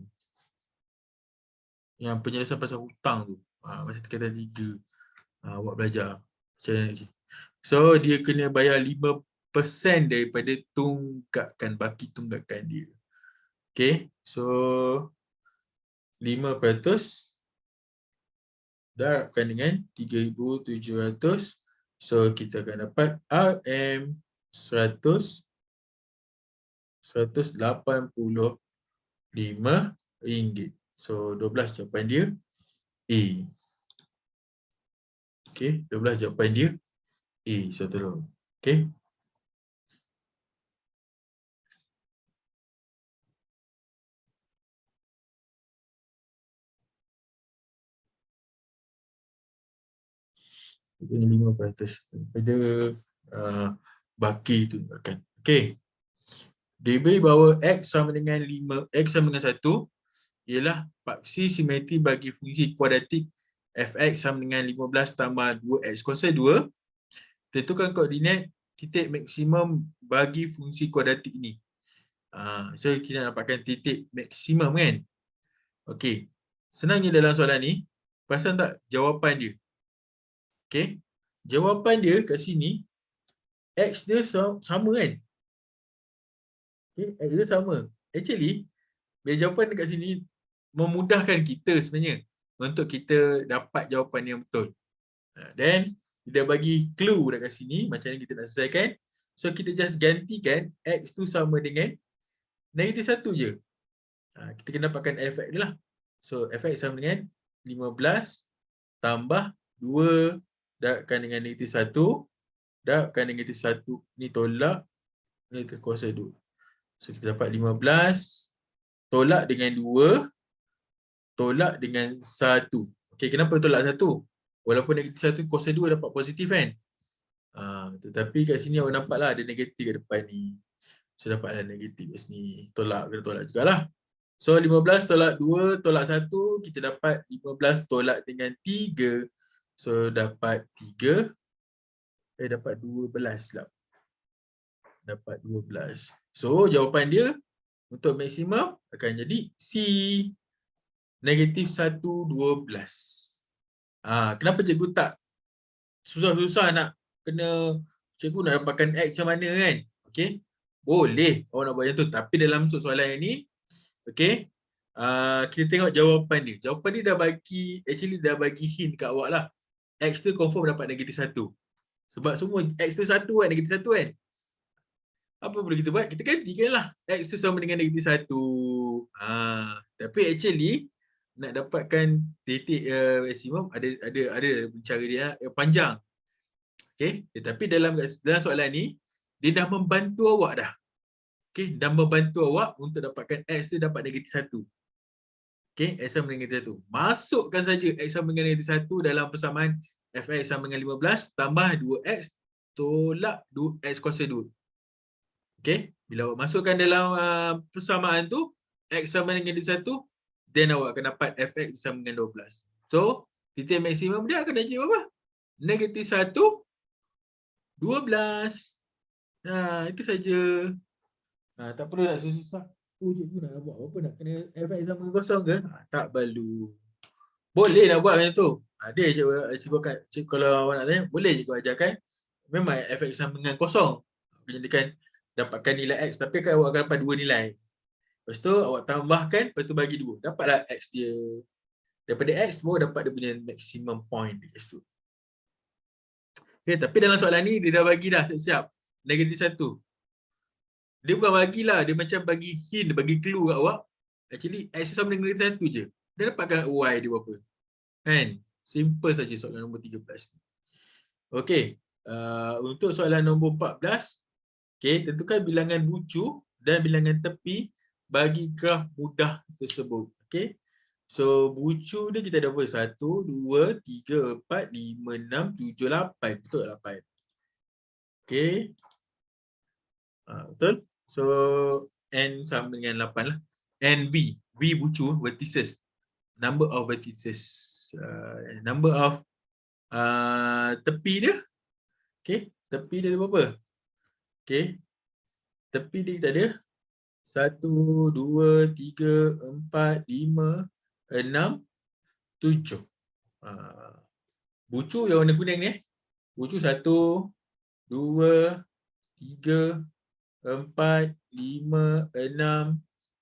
Yang penjelasan pasal hutang tu. Masa tingkatan 3. Awak belajar. Macam ni. So, dia kena bayar 5% daripada tunggakan, baki tunggakan dia. Okey, so 5% darabkan dengan 3,700. So, kita akan dapat RM 185 ringgit. So, 12 jawapan dia A. Okey, 12 jawapan dia A. So, terus. Okey. Ini 5% daripada baki tu akan. Okey. Diberi bahawa X sama dengan 5, X sama dengan 1 ialah paksi simetri bagi fungsi kuadratik fx sama dengan 15 tambah 2x kuasa 2. Tentukan koordinat titik maksimum bagi fungsi kuadratik ini. So, kita nak dapatkan titik maksimum kan? Okey. Senangnya dalam soalan ni, perasan tak jawapan dia? Okey. Jawapan dia kat sini, X dia sama kan? Okay, X dia sama. Actually, bila jawapan dekat sini, memudahkan kita sebenarnya untuk kita dapat jawapan yang betul. Dan dia bagi clue dekat sini macam mana kita nak selesaikan. So kita just gantikan X tu sama dengan -1 je. Kita kena dapatkan fx dia lah. So fx sama dengan 15 tambah 2 darabkan dengan -1 darabkan dengan -1 ni tolak negatif kuasa 2. So kita dapat 15 tolak dengan 2 tolak dengan 1. Okey, kenapa tolak 1? Walaupun negatif 1 kuasa 2 dapat positif kan? Tetapi kat sini awak nampaklah ada negatif kat depan ni. So dapatlah negatif kat sini. Tolak, kena tolak jugalah. So 15 tolak 2 tolak 1, kita dapat 15 tolak dengan 3. So dapat 3. Dapat 12 lah. Dapat 12. So jawapan dia untuk maksimum akan jadi C. -112. Kenapa cikgu tak susah-susah nak kena cikgu nak dapatkan X macam mana kan? Okey. Boleh awak nak buat macam tu, tapi dalam soalan yang ni, okey, kita tengok jawapan dia. Jawapan dia dah bagi hint kat awak lah. X tu confirm dapat -1. Sebab semua X tu 1 kan, -1 kan. Apa boleh kita buat? Kita gantikan lah. X tu sama dengan -1. Tapi actually nak dapatkan titik maksimum ada cara dia yang panjang. Okey, tetapi dalam soalan ni dia dah membantu awak dah. Okey, dah membantu awak untuk dapatkan X tu dapat -1. Okey, X sama dengan -1. Masukkan saja X sama dengan -1 dalam persamaan fx sama dengan 15 tambah 2x tolak 2x kuasa 2. Okey, bila awak masukkan dalam persamaan tu X sama dengan -1, then awak akan dapat fx sama dengan 12. So, titik maksimum dia akan jadi berapa? -1, 12. Itu saja. Tak perlu nak susah-susah. Cikgu nak buat apa? Nak kena fx sama dengan kosong ke? Tak perlu. Boleh nak buat macam tu. Ada cikgu kalau awak nak tanya, boleh cikgu ajarkan. Memang fx sama dengan kosong. Jadikan dapatkan nilai X, tapi kan awak akan dapat 2 nilai. Lepas tu awak tambahkan, lepas tu bagi 2. Dapatlah X dia. Daripada X baru dapat dia punya maximum point dekat situ. Okay, tapi dalam soalan ni dia dah bagi dah siap-siap. -1. Dia bukan bagilah, dia macam bagi hint, bagi clue kat awak. Actually X sama dengan -1 je. Dia dapatkan Y dia berapa. Kan? Simple saja soalan nombor 13 ni. Okey, untuk soalan nombor 14, okey, tentukan bilangan bucu dan bilangan tepi bagi graf mudah tersebut. Okey. So bucu dia kita ada apa? 1, 2, 3, 4, 5, 6, 7, 8. Betul 8. Okey. Betul. So N sama dengan 8 lah. N V. V bucu, vertices. Number of vertices. Number of tepi dia. Okey. Tepi dia ada berapa? Okey. Tepi dia kita ada 1, 2, 3, 4, 5, 6, 7. Bucu yang warna kuning ni. Bucu 1, 2, 3, 4, 5, 6,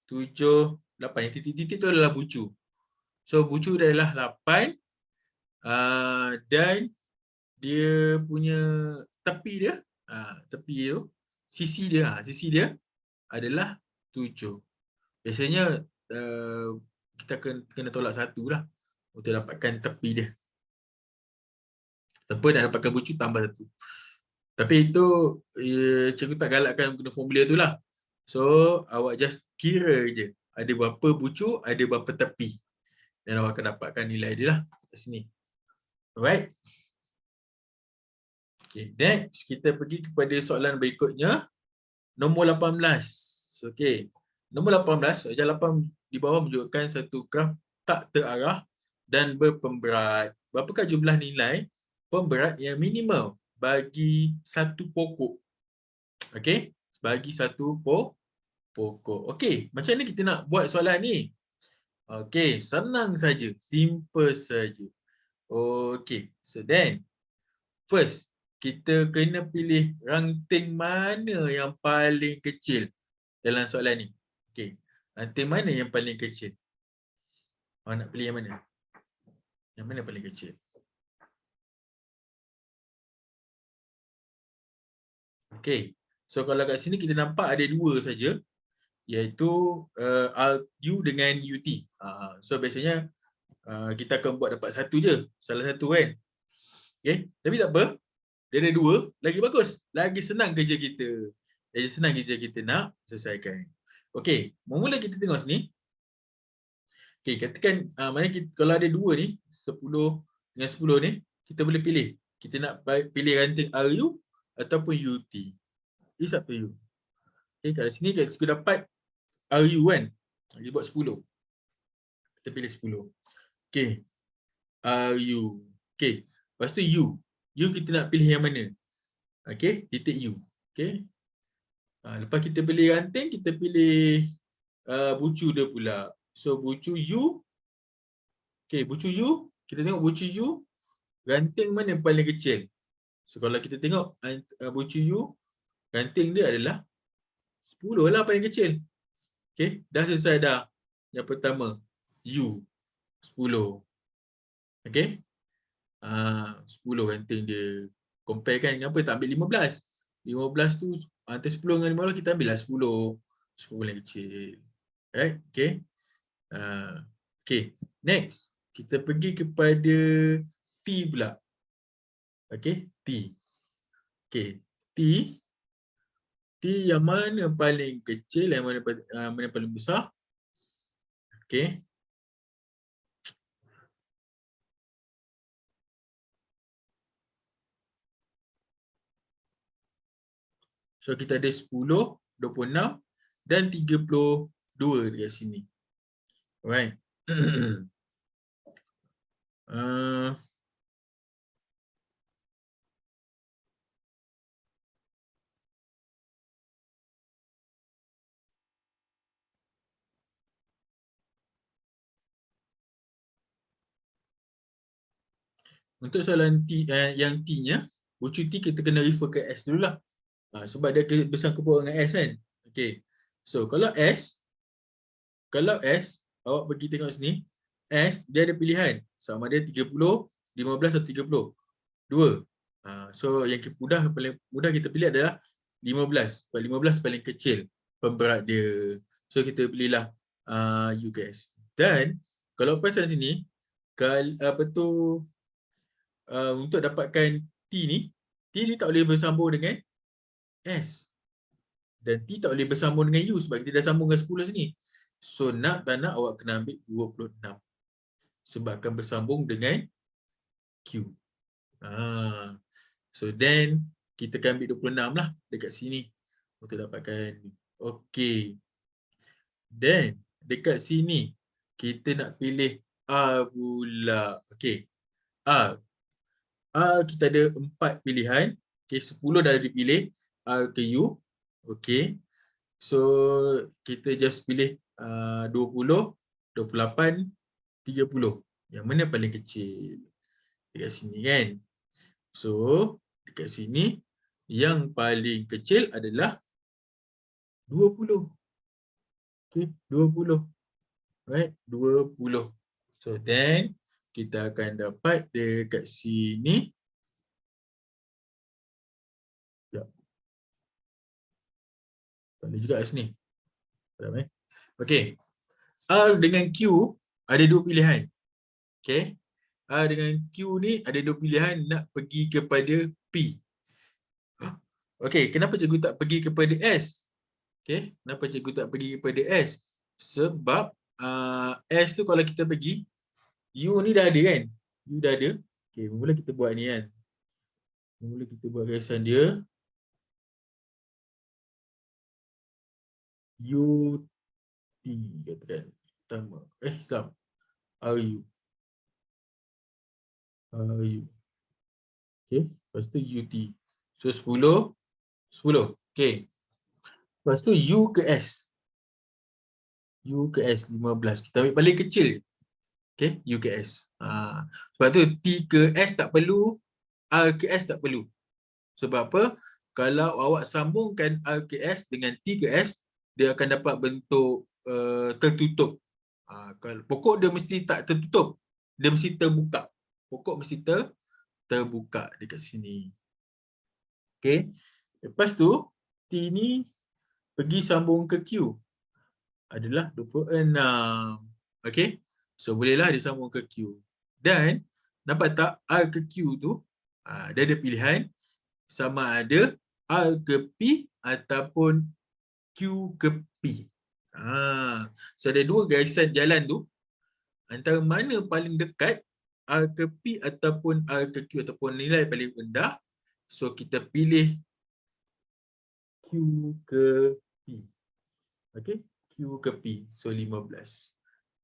7, 8. Yang titik-titik tu adalah bucu. So bucu dia adalah 8 dan dia punya tepi dia, tepi tu, sisi dia adalah 7. Biasanya kita kena tolak 1 lah untuk dapatkan tepi dia. Tanpa nak dapatkan bucu tambah 1. Tapi itu cikgu tak galakkan guna formula tu lah. So awak just kira je ada berapa bucu, ada berapa tepi. Dan awak akan dapatkan nilai dia lah kat sini. Alright. Okay, next kita pergi kepada soalan berikutnya. Nombor 18. Okay. Nombor 18, soalan 8 di bawah menunjukkan satu graf tak terarah dan berpemberat. Berapakah jumlah nilai pemberat yang minimal bagi satu pokok? Okey, bagi satu pokok. Okey, macam mana kita nak buat soalan ni? Okey, senang saja, simple saja. Okey, so then first kita kena pilih ranting mana yang paling kecil dalam soalan ni. Okey, ranting mana yang paling kecil? Awak nak pilih yang mana? Yang mana paling kecil? Okey. So kalau kat sini kita nampak ada dua saja, iaitu U dengan UT. So biasanya kita akan buat dapat satu je, salah satu kan. Okey, tapi tak apa. Dia ada dua, lagi bagus. Lagi senang kerja kita. Lagi senang kerja kita nak selesaikan. Okey, mula kita tengok sini. Okey, katakan mana kita, kalau ada dua ni, 10 dengan 10 ni, kita boleh pilih. Kita nak pilih ranting RU ataupun UT. It's up to you. Okay, kat sini kita dapat RU kan. Dia buat 10. Kita pilih 10. Okay. RU. Okay. Lepas tu U. U kita nak pilih yang mana? Okay. Titik U. Okay. Lepas kita pilih ranting, kita pilih bucu dia pula. So bucu U. Okay. Bucu U. Kita tengok bucu U. Ranting mana yang paling kecil? So kalau kita tengok bucu U, ranting dia adalah 10 lah paling kecil. Okay, dah selesai dah. Yang pertama, U, 10. Okay, 10 ranting dia. Compare kan dengan apa? Tak ambil 15. 15 tu, antara 10 dengan 15 kita ambil lah 10. 10 paling kecil. Right, okay. Okay, next. Kita pergi kepada T pula. Okay, T. Okay, T. T yang mana paling kecil, yang mana paling besar? Okay. So kita ada 10, 26 dan 32 di sini. Alright. Untuk soalan T, yang T-nya, bucu T kita kena refer ke S dulu lah. Sebab dia bersangkut dengan S kan. Okay. So kalau S, awak pergi tengok sini, S dia ada pilihan. Sama ada 30, 15 atau 30. Dua. So yang paling mudah kita pilih adalah 15. Sebab 15 paling kecil pemberat dia. So kita pilihlah U ke S. Dan kalau perasan sini, kalau apa tu, untuk dapatkan T ni tak boleh bersambung dengan S. Dan T tak boleh bersambung dengan U sebab kita dah sambung dengan 10 sini. So nak tak nak awak kena ambil 26. Sebab akan bersambung dengan Q. So then kita akan ambil 26 lah dekat sini untuk dapatkan. Okey. Then dekat sini kita nak pilih A pula. Okey. A kita ada 4 pilihan. Okey, 10 dah dipilih. A ke U. Okey. So kita just pilih 20, 28, 30. Yang mana paling kecil? Dekat sini kan. So dekat sini yang paling kecil adalah 20. Okey, 20. Right, 20. So then kita akan dapat dekat sini. Sekejap. Tak boleh juga kat sini. Sekejap. Okey. A dengan Q ada 2 pilihan. Okey. A dengan Q ni ada 2 pilihan nak pergi kepada P. Okey, kenapa cikgu tak pergi kepada S? Okey, kenapa cikgu tak pergi kepada S? Sebab S tu kalau kita pergi, U ni dah ada kan? U dah ada. Okey, mula kita buat ni kan. Mula kita buat garisan dia. U T katakan. Tambah. Sama. RU. RU. Okey, lepas tu UT. So 10. 10. Okey. Lepas tu U ke S. U ke S 15. Kita ambil paling kecil. Okey, U ke S. Sebab tu T ke S tak perlu, R ke S tak perlu. Sebab apa? Kalau awak sambungkan R ke S dengan T ke S, dia akan dapat bentuk tertutup. Kalau pokok dia mesti tak tertutup. Dia mesti terbuka. Pokok mesti terbuka dekat sini. Okey. Lepas tu T ni pergi sambung ke Q adalah 26. Okey. So bolehlah disambung ke Q. Dan nampak tak R ke Q tu dia ada pilihan sama ada R ke P ataupun Q ke P. So ada 2 garisan jalan tu. Antara mana paling dekat R ke P ataupun R ke Q ataupun nilai paling rendah. So kita pilih Q ke P. Okey, Q ke P. So 15.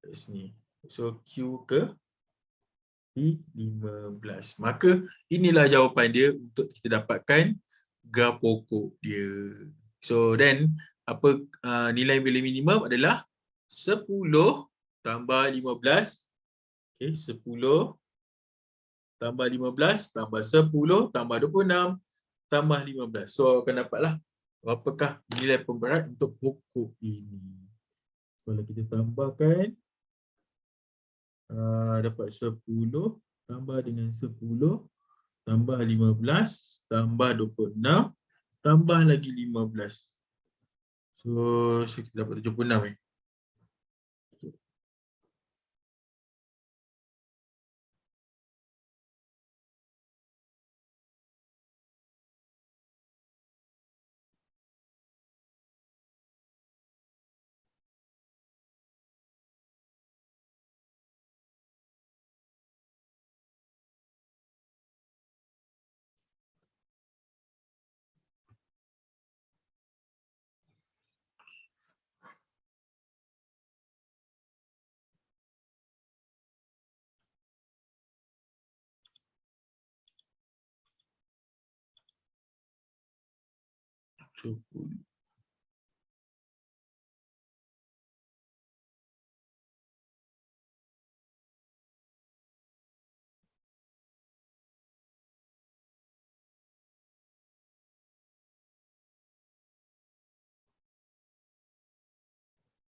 Kat sini. So Q ke P 15. Maka inilah jawapan dia untuk kita dapatkan graf pokok dia. So then apa nilai nilai minimum adalah 10 tambah 15. Okey, 10 tambah 15 tambah 10 tambah 26 tambah 15. So akan dapatlah berapakah nilai pemberat untuk pokok ini. Kalau kita tambahkan dapat 10 tambah dengan 10 tambah 15 tambah 26 tambah lagi 15. So kita dapat 76 .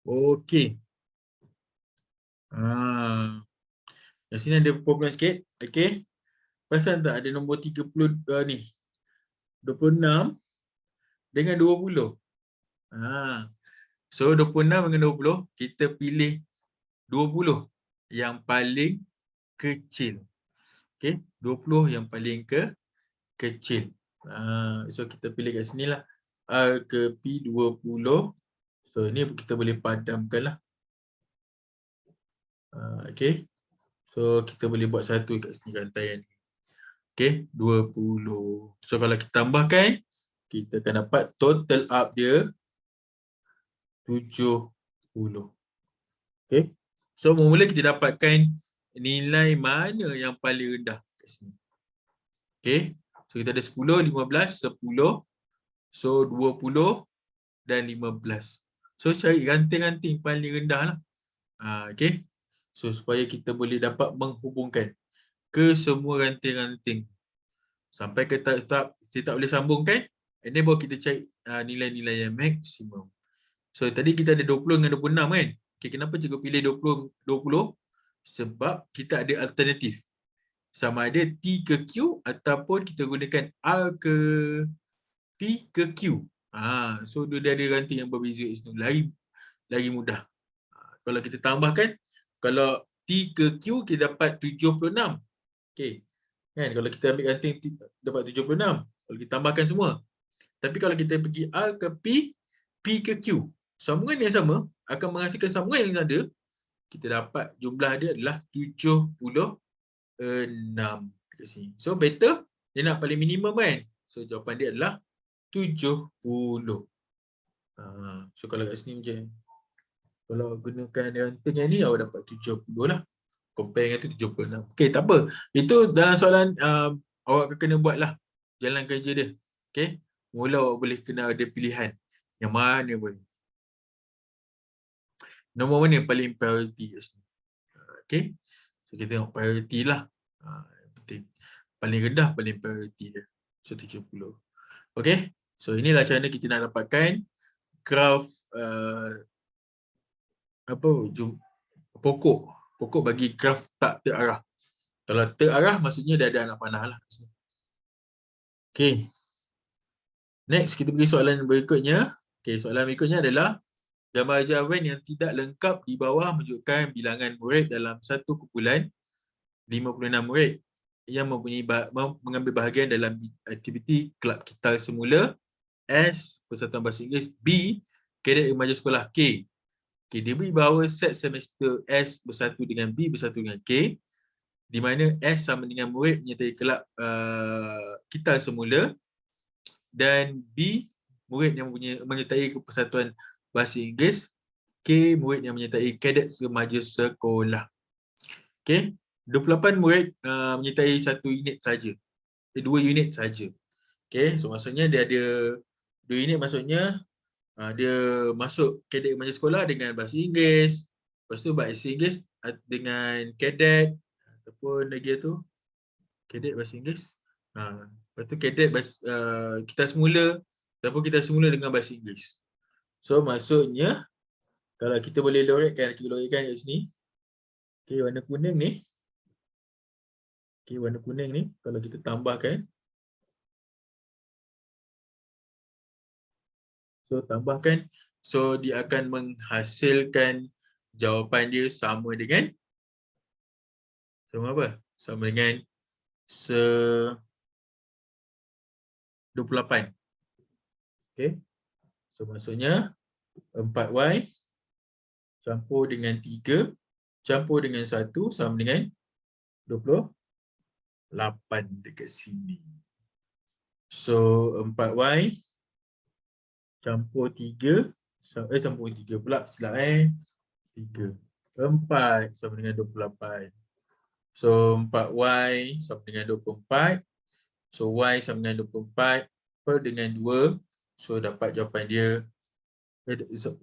Okey. Di sini ada problem sikit. Okey. Perasan tak ada nombor 30 ni. 26 dengan 20. So 26 dengan 20 kita pilih 20 yang paling kecil. Okey, 20 yang paling kecil. So kita pilih kat sini lah. R ke P 20. So ini kita boleh padamkan lah. Okey. So kita boleh buat satu kat sini rantaian. Okey, 20. So kalau kita tambahkan, kita akan dapat total up dia 70. Okey. So mula kita dapatkan nilai mana yang paling rendah kat sini. Okey. So kita ada 10, 15, 10. So 20 dan 15. So cari ranting-ranting paling rendah lah. Okey. So supaya kita boleh dapat menghubungkan ke semua ranting-ranting. Sampai ke tahap kita tak boleh sambungkan, and then baru kita cari nilai-nilai yang maksimum. So tadi kita ada 20 dengan 26 kan? Okay, kenapa cikgu pilih 20? Sebab kita ada alternatif. Sama ada T ke Q ataupun kita gunakan R ke P ke Q. So dia ada ranting yang berbeza kat situ. Lagi mudah. Kalau kita tambahkan, kalau T ke Q kita dapat 76. Okey. Kan kalau kita ambil ranting dapat 76. Kalau kita tambahkan semua. Tapi kalau kita pergi R ke P, P ke Q, sambungan yang sama akan menghasilkan sambungan yang ada. Kita dapat jumlah dia adalah 76 dekat sini. So better dia nak paling minimum kan. So jawapan dia adalah 70. So kalau kat sini macam kalau gunakan ranting yang ni awak dapat 70 lah. Compare dengan tu 76. Okey, tak apa. Itu dalam soalan awak kena buatlah jalan kerja dia. Okey. Mula awak boleh kena ada pilihan. Yang mana pun. Nombor mana yang paling priority kat sini. Okey. So kita tengok priority lah. Penting. Paling rendah paling priority dia. So 70. Okey. So inilah cara kita nak dapatkan graf pokok bagi graf tak terarah. Kalau terarah maksudnya dia ada anak panah lah. Okey. Next kita pergi soalan berikutnya. Okey, soalan berikutnya adalah gambar jawapan yang tidak lengkap di bawah menunjukkan bilangan murid dalam satu kumpulan 56 murid yang mengambil bahagian dalam aktiviti kelab kita semula. S, Persatuan Bahasa Inggeris. B, Kadet Remaja Sekolah. K. Okay, dia beri bahawa set semester S bersatu dengan B bersatu dengan K, di mana S sama dengan murid menyertai kelab kita semula, dan B, murid yang menyertai Persatuan Bahasa Inggeris, K, murid yang menyertai Kadet Remaja Sekolah. Okey, 28 murid menyertai satu unit saja. 2 unit saja. Okey, so maksudnya dia ada 2 unit, maksudnya dia masuk Kadet Remaja Sekolah dengan Bahasa Inggeris. Lepas tu Bahasa Inggeris dengan Kadet ataupun lagi tu Kadet Bahasa Inggeris. Lepas tu Kadet kita semula ataupun kita semula dengan Bahasa Inggeris. So maksudnya kalau kita boleh lorotkan kat sini. Okey, warna kuning ni. Okey, warna kuning ni kalau kita tambahkan. So tambahkan, so dia akan menghasilkan jawapan dia sama dengan apa? Sama dengan 28. Okey. So maksudnya 4Y campur dengan 3 campur dengan 1 sama dengan 28 dekat sini. So 4Y campur 3 campur 3 pula, silap 3. 4 sama dengan 28. So 4Y sama dengan 24. So Y sama dengan 24 per dengan 2. So dapat jawapan dia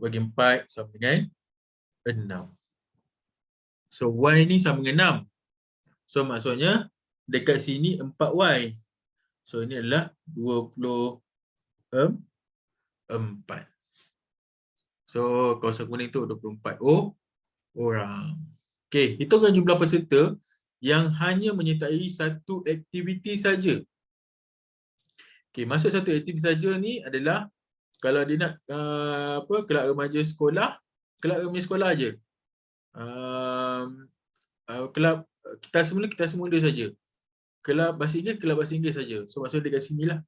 bagi 4 sama dengan 6. So Y ni sama dengan 6. So maksudnya dekat sini 4Y. So ini adalah 24. So kawasan kuning tu 24 orang. Okey, hitungkan jumlah peserta yang hanya menyertai satu aktiviti saja. Okey, maksud satu aktiviti saja ni adalah kalau dia nak kelab remaja sekolah, kelab remaja sekolah aje. Kelab kita semula saja. Kelab bahasa Inggeris saja. So maksudnya dekat sinilah,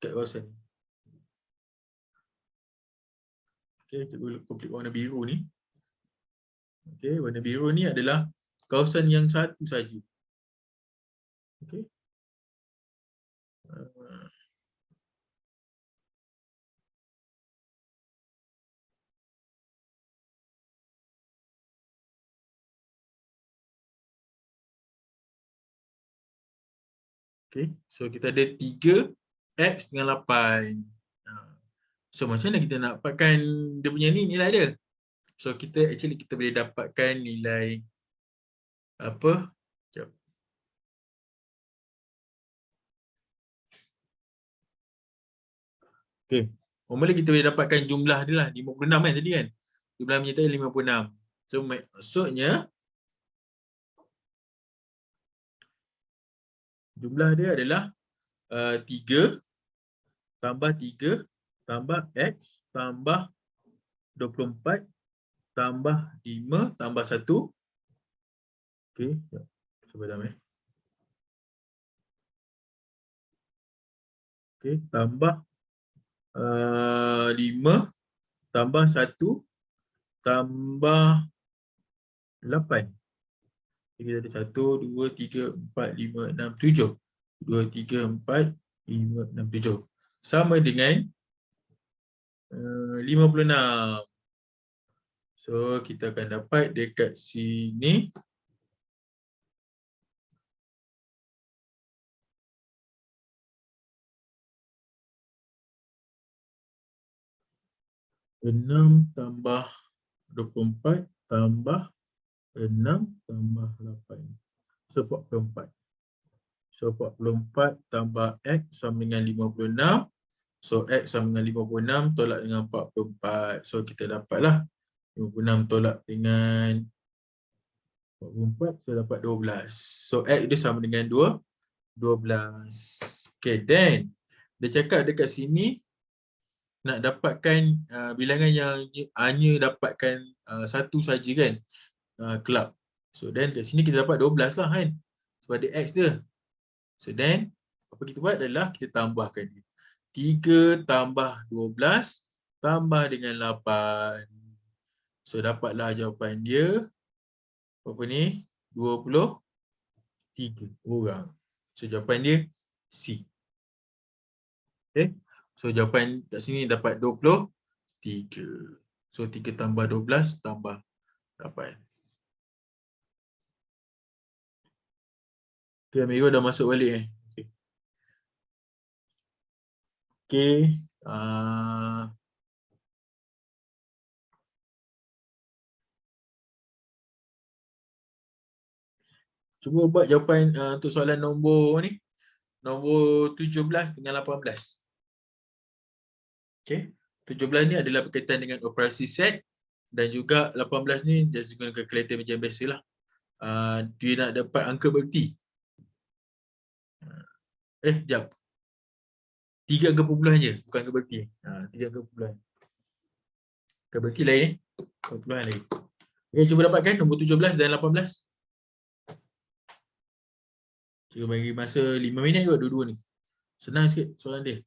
dekat kawasan ni. Okey, kita komplit warna biru ni. Okey, warna biru ni adalah kawasan yang satu saja. Okey. Okey, so kita ada 3x dengan 8. So macam mana kita nak dapatkan dia punya ni nilai dia? So kita boleh dapatkan nilai apa? Sekejap. Okey. Normally kita boleh dapatkan jumlah dia lah 56 kan tadi kan. Jumlah menyertai 56. So maksudnya jumlah dia adalah 3 tambah 3 tambah x tambah 24 tambah 5 tambah 1. Okey, jap. Cuba dalam Okey, tambah 5 tambah 1 tambah 8. Kita ada 1, 2, 3, 4, 5, 6, 7. 2, 3, 4, 5, 6, 7. Sama dengan 56. So kita akan dapat dekat sini 6 tambah 24 tambah 6 tambah 8. So 44. So 44 tambah x sama dengan 56. So x sama dengan 56 tolak dengan 44. So kita dapatlah 56 tolak dengan 44, so dapat 12. So x dia sama dengan 12. Okay, then dia cakap dekat sini nak dapatkan bilangan yang hanya dapatkan satu saja kan, kelab. So then kat sini kita dapat 12 lah kan, sebab dia x dia. So then apa kita buat adalah kita tambahkan dia. 3 tambah 12 tambah dengan 8. So dapatlah jawapan dia berapa ni? 23 orang. So jawapan dia C. Okay. So jawapan kat sini dapat 23. So 3 tambah 12 tambah 8. Okay, Amirul dah masuk balik Okay. Okay. Cuba buat jawapan untuk soalan nombor ni. Nombor 17 dengan 18. Okay. 17 ni adalah berkaitan dengan operasi set dan juga 18 ni just guna kalkulator macam biasalah. Dia nak dapat angka berti. Jap. 3 angka perpuluhan je, bukan angka berti. 3 angka perpuluhan. Angka berti lain perpuluhan lain. Okay, cuba dapatkan nombor 17 dan 18. Cuba bagi masa 5 minit kot dua-dua ni. Senang sikit soalan dia.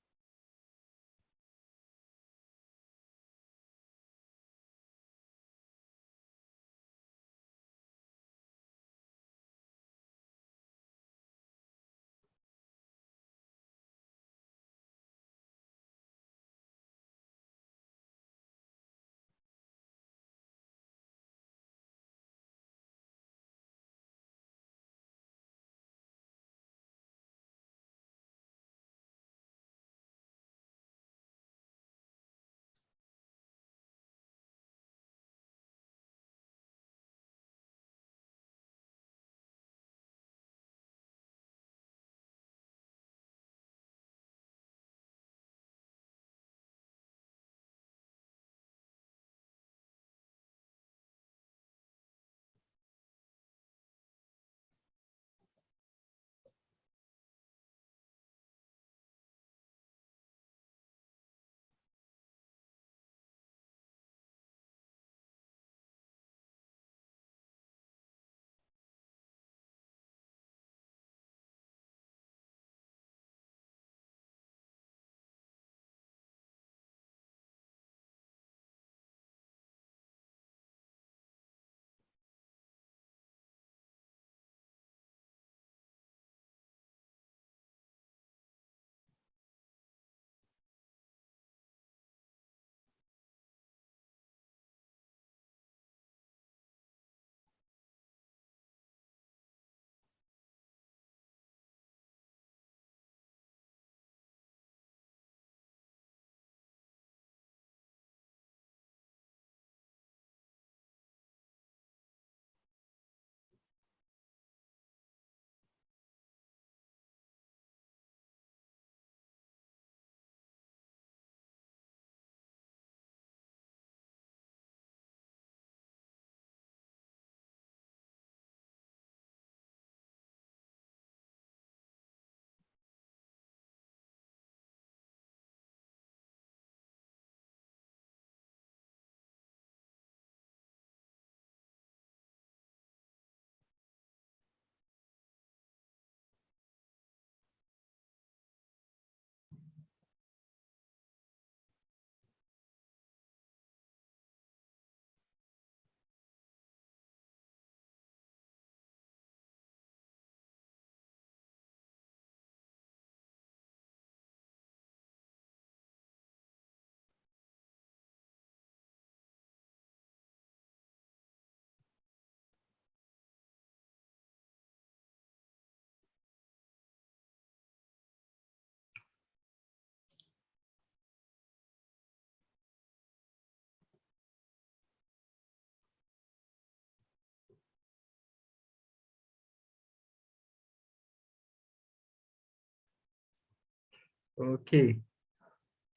Okey.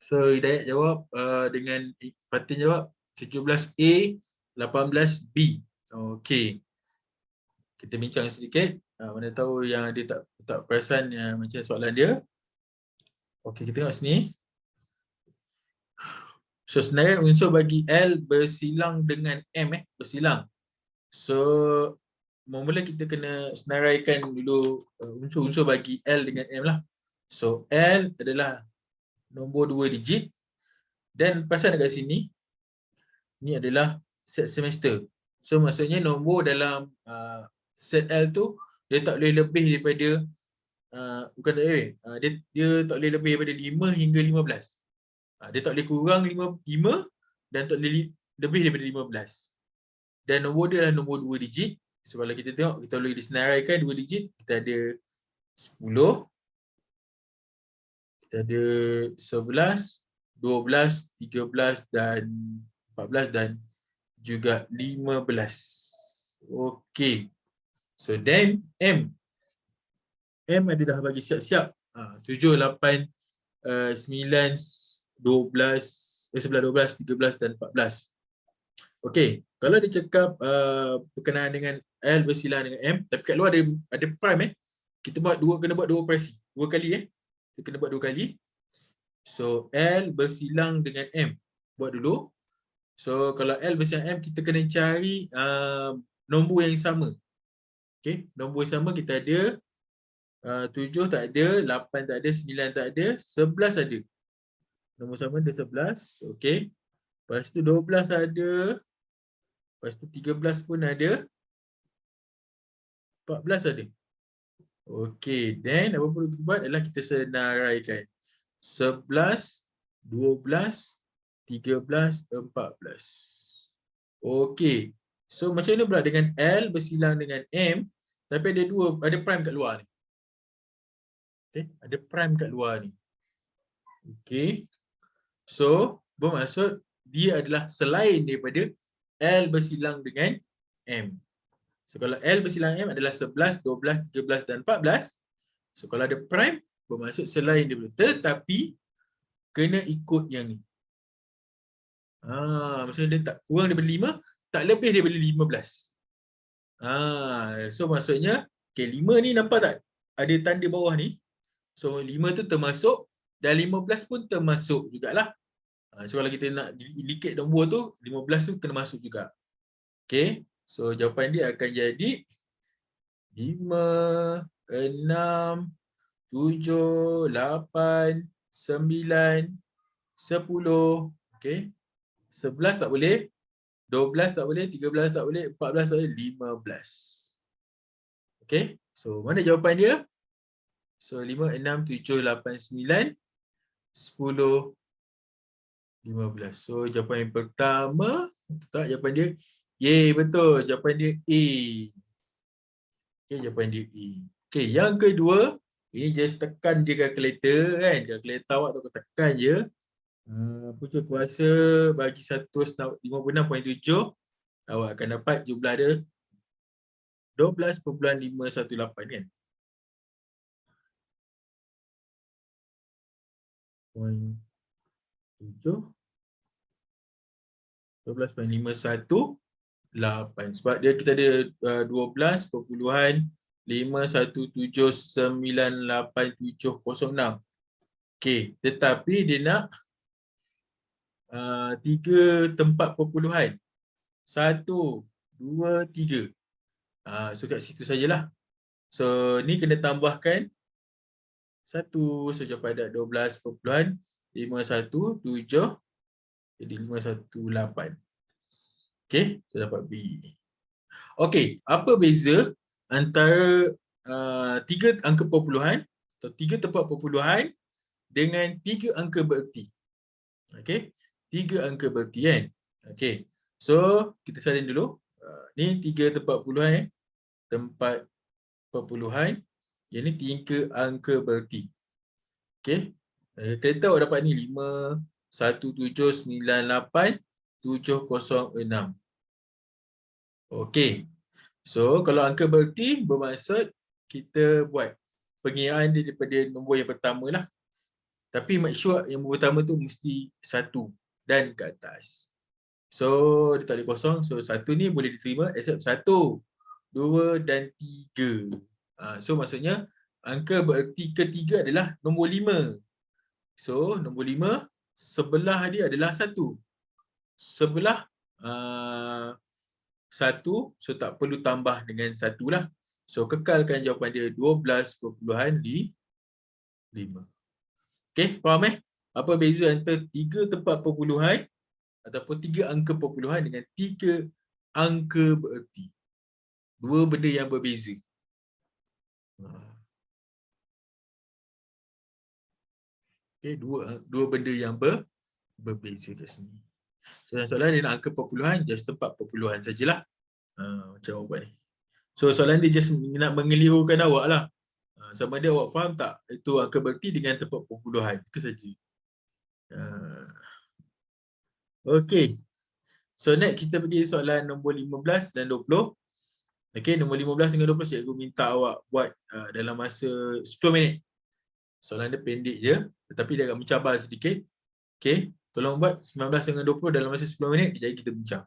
So Hidayat jawab dengan Fatin jawab 17A, 18B. Okey. Kita bincang sedikit. Mana tahu yang dia tak perasan macam soalan dia. Okey, kita tengok sini. So sebenarnya unsur bagi L bersilang dengan M bersilang. So mula-mula kita kena senaraikan dulu unsur-unsur bagi L dengan M lah. So L adalah nombor 2 digit dan pasal dekat sini ni adalah set semester. So maksudnya nombor dalam set L tu dia tak boleh lebih daripada dia tak boleh lebih daripada 5 hingga 15. Dia tak boleh kurang 5 dan tak boleh lebih daripada 15. Dan nombor dia adalah nombor 2 digit. So kalau kita tengok, kita boleh disenaraikan 2 digit. Kita ada 10, kita ada 11, 12, 13 dan 14 dan juga 15. Okey. So then M adalah bagi siap-siap. 7, 8, 9, 12, 11, 12, 13 dan 14. Okey, kalau dia cakap berkenaan dengan L bersilang dengan M, tapi kat luar ada prime kita kena buat dua operasi. Dua kali kita kena buat 2 kali. So L bersilang dengan M. Buat dulu. So kalau L bersilang M, kita kena cari nombor yang sama. Okey, nombor yang sama kita ada 7 tak ada, 8 tak ada, 9 tak ada, 11 ada. Nombor sama ada 11. Okey. Lepas tu 12 ada. Lepas tu 13 pun ada. 14 ada. Okey, then apa perlu kita buat adalah kita senaraikan. 11, 12, 13, 14. Okey. So macam mana pula dengan L bersilang dengan M tapi ada prime kat luar ni. Okey, ada prime kat luar ni. Okey. So bermaksud dia adalah selain daripada L bersilang dengan M. So kalau L bersilang M adalah 11, 12, 13 dan 14. So kalau ada prime bermaksud selain daripada, tetapi kena ikut yang ni. Maksudnya dia tak kurang daripada 5, tak lebih daripada 15. So maksudnya okay, 5 ni nampak tak ada tanda bawah ni. So 5 tu termasuk dan 15 pun termasuk jugalah. So kalau kita nak indicate nombor tu, 15 tu kena masuk juga. Okay, so jawapan dia akan jadi 5, 6, 7, 8, 9, 10. Okay, 11 tak boleh, 12 tak boleh, 13 tak boleh, 14 tak boleh, 15. Okay, so mana jawapan dia? So 5, 6, 7, 8, 9, 10, 15. So jawapan yang pertama, tak, jawapan dia yay, betul. Jawapan dia A. Okay, jawapan dia A. Okay, yang kedua, ini just tekan je kalkulator kan. Kalkulator awak tu tekan je. Punca kuasa bagi 156.7, awak akan dapat jumlah dia 12.518 kan. 7 12.518 sebab dia kita ada 12.517987006. Okey, tetapi dia nak 3 tempat perpuluhan. 1, 2, 3. So kat situ sajalah. So ni kena tambahkan 1. So jawapan ada 12.517 jadi 518. Okey, so dapat B. Okey, apa beza antara 3 angka perpuluhan atau 3 tempat perpuluhan dengan 3 angka bererti? Okey, 3 angka bererti kan? Okey. So, kita salin dulu. Ni 3 tempat perpuluhan tempat perpuluhan. Yang ni 3 angka bererti. Okey. Kita awak dapat ni 5 1798 706. Okey. So kalau angka bererti bermaksud kita buat pengiraan dia daripada nombor yang pertama lah. Tapi make sure yang pertama tu mesti 1 dan ke atas. So dia tak boleh kosong. So 1 ni boleh diterima except 1, 2 dan 3. So maksudnya angka bererti ketiga adalah nombor 5. So nombor 5 sebelah dia adalah 1. Sebelah 1, so tak perlu tambah dengan 1 lah. So kekalkan jawapan dia 12.5. Okey, faham apa beza antara 3 tempat perpuluhan ataupun 3 angka perpuluhan dengan 3 angka bererti? Dua benda yang berbeza. Okey, dua benda yang berbeza kat sini. So soalan dia nak angka perpuluhan, just tempat perpuluhan sajalah. Macam jawapan ni. So soalan dia just nak mengelirukan awak lah. Sama ada awak faham tak itu angka berarti dengan tempat perpuluhan. Itu saja. Okey. So next kita pergi soalan nombor 15 dan 20. Okey, nombor 15 dengan 20 cikgu minta awak buat dalam masa 10 minit. Soalan dia pendek je tetapi dia agak mencabar sedikit. Okey, tolong buat 19 dengan 20 dalam masa 10 minit, jadi kita bincang.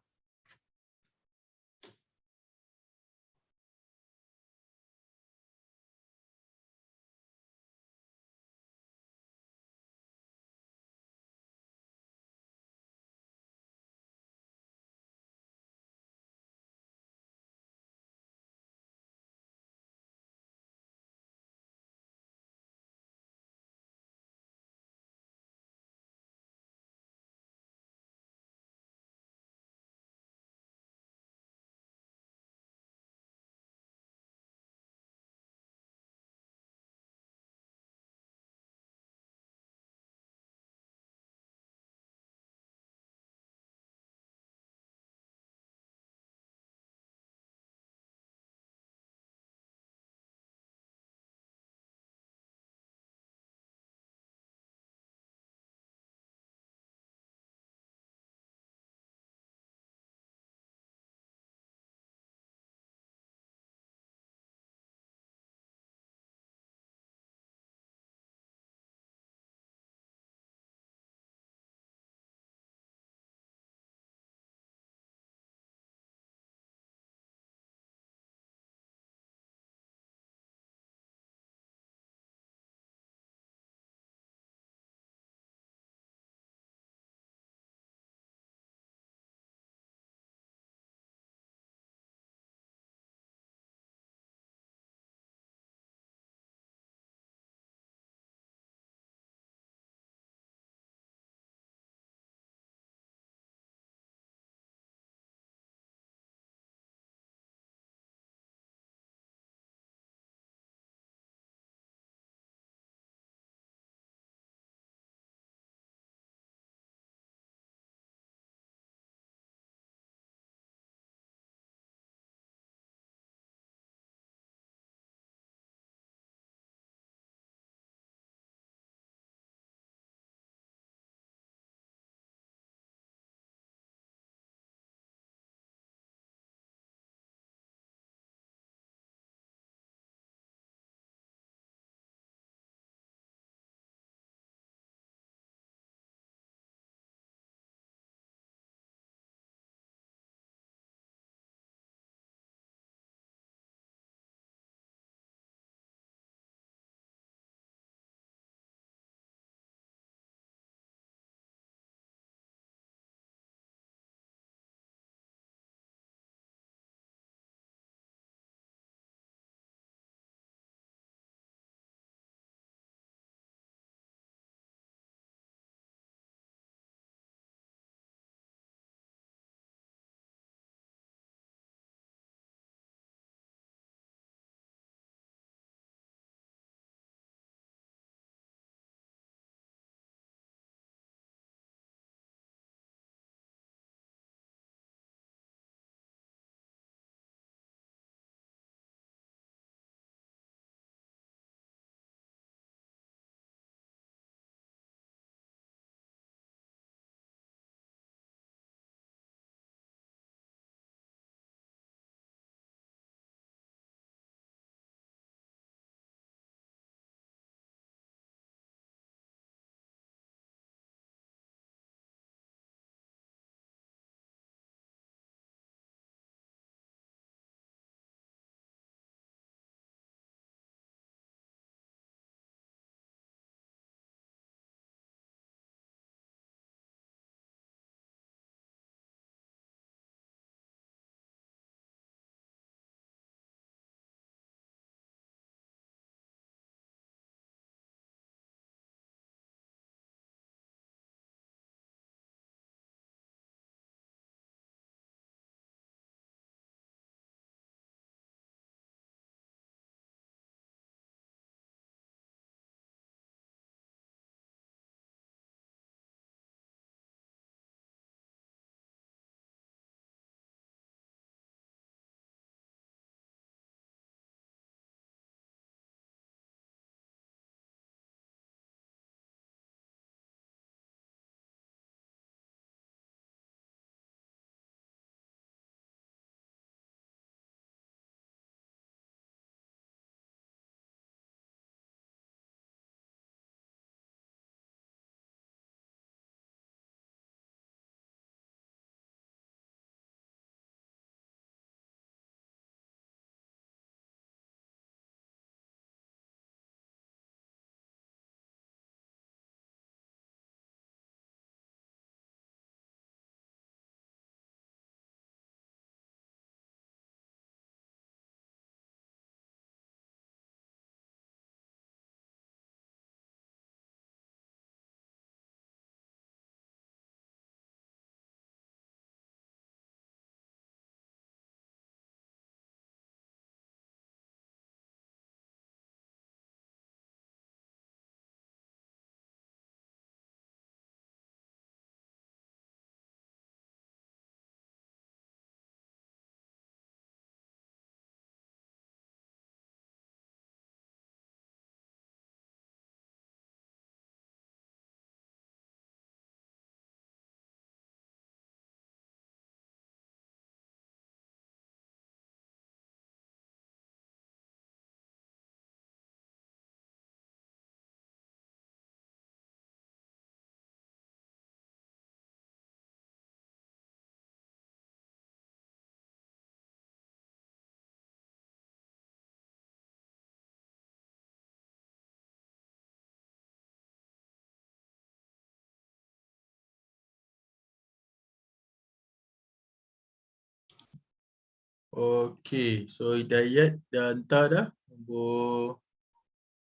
Okey, so Hidayat dah hantar dah nombor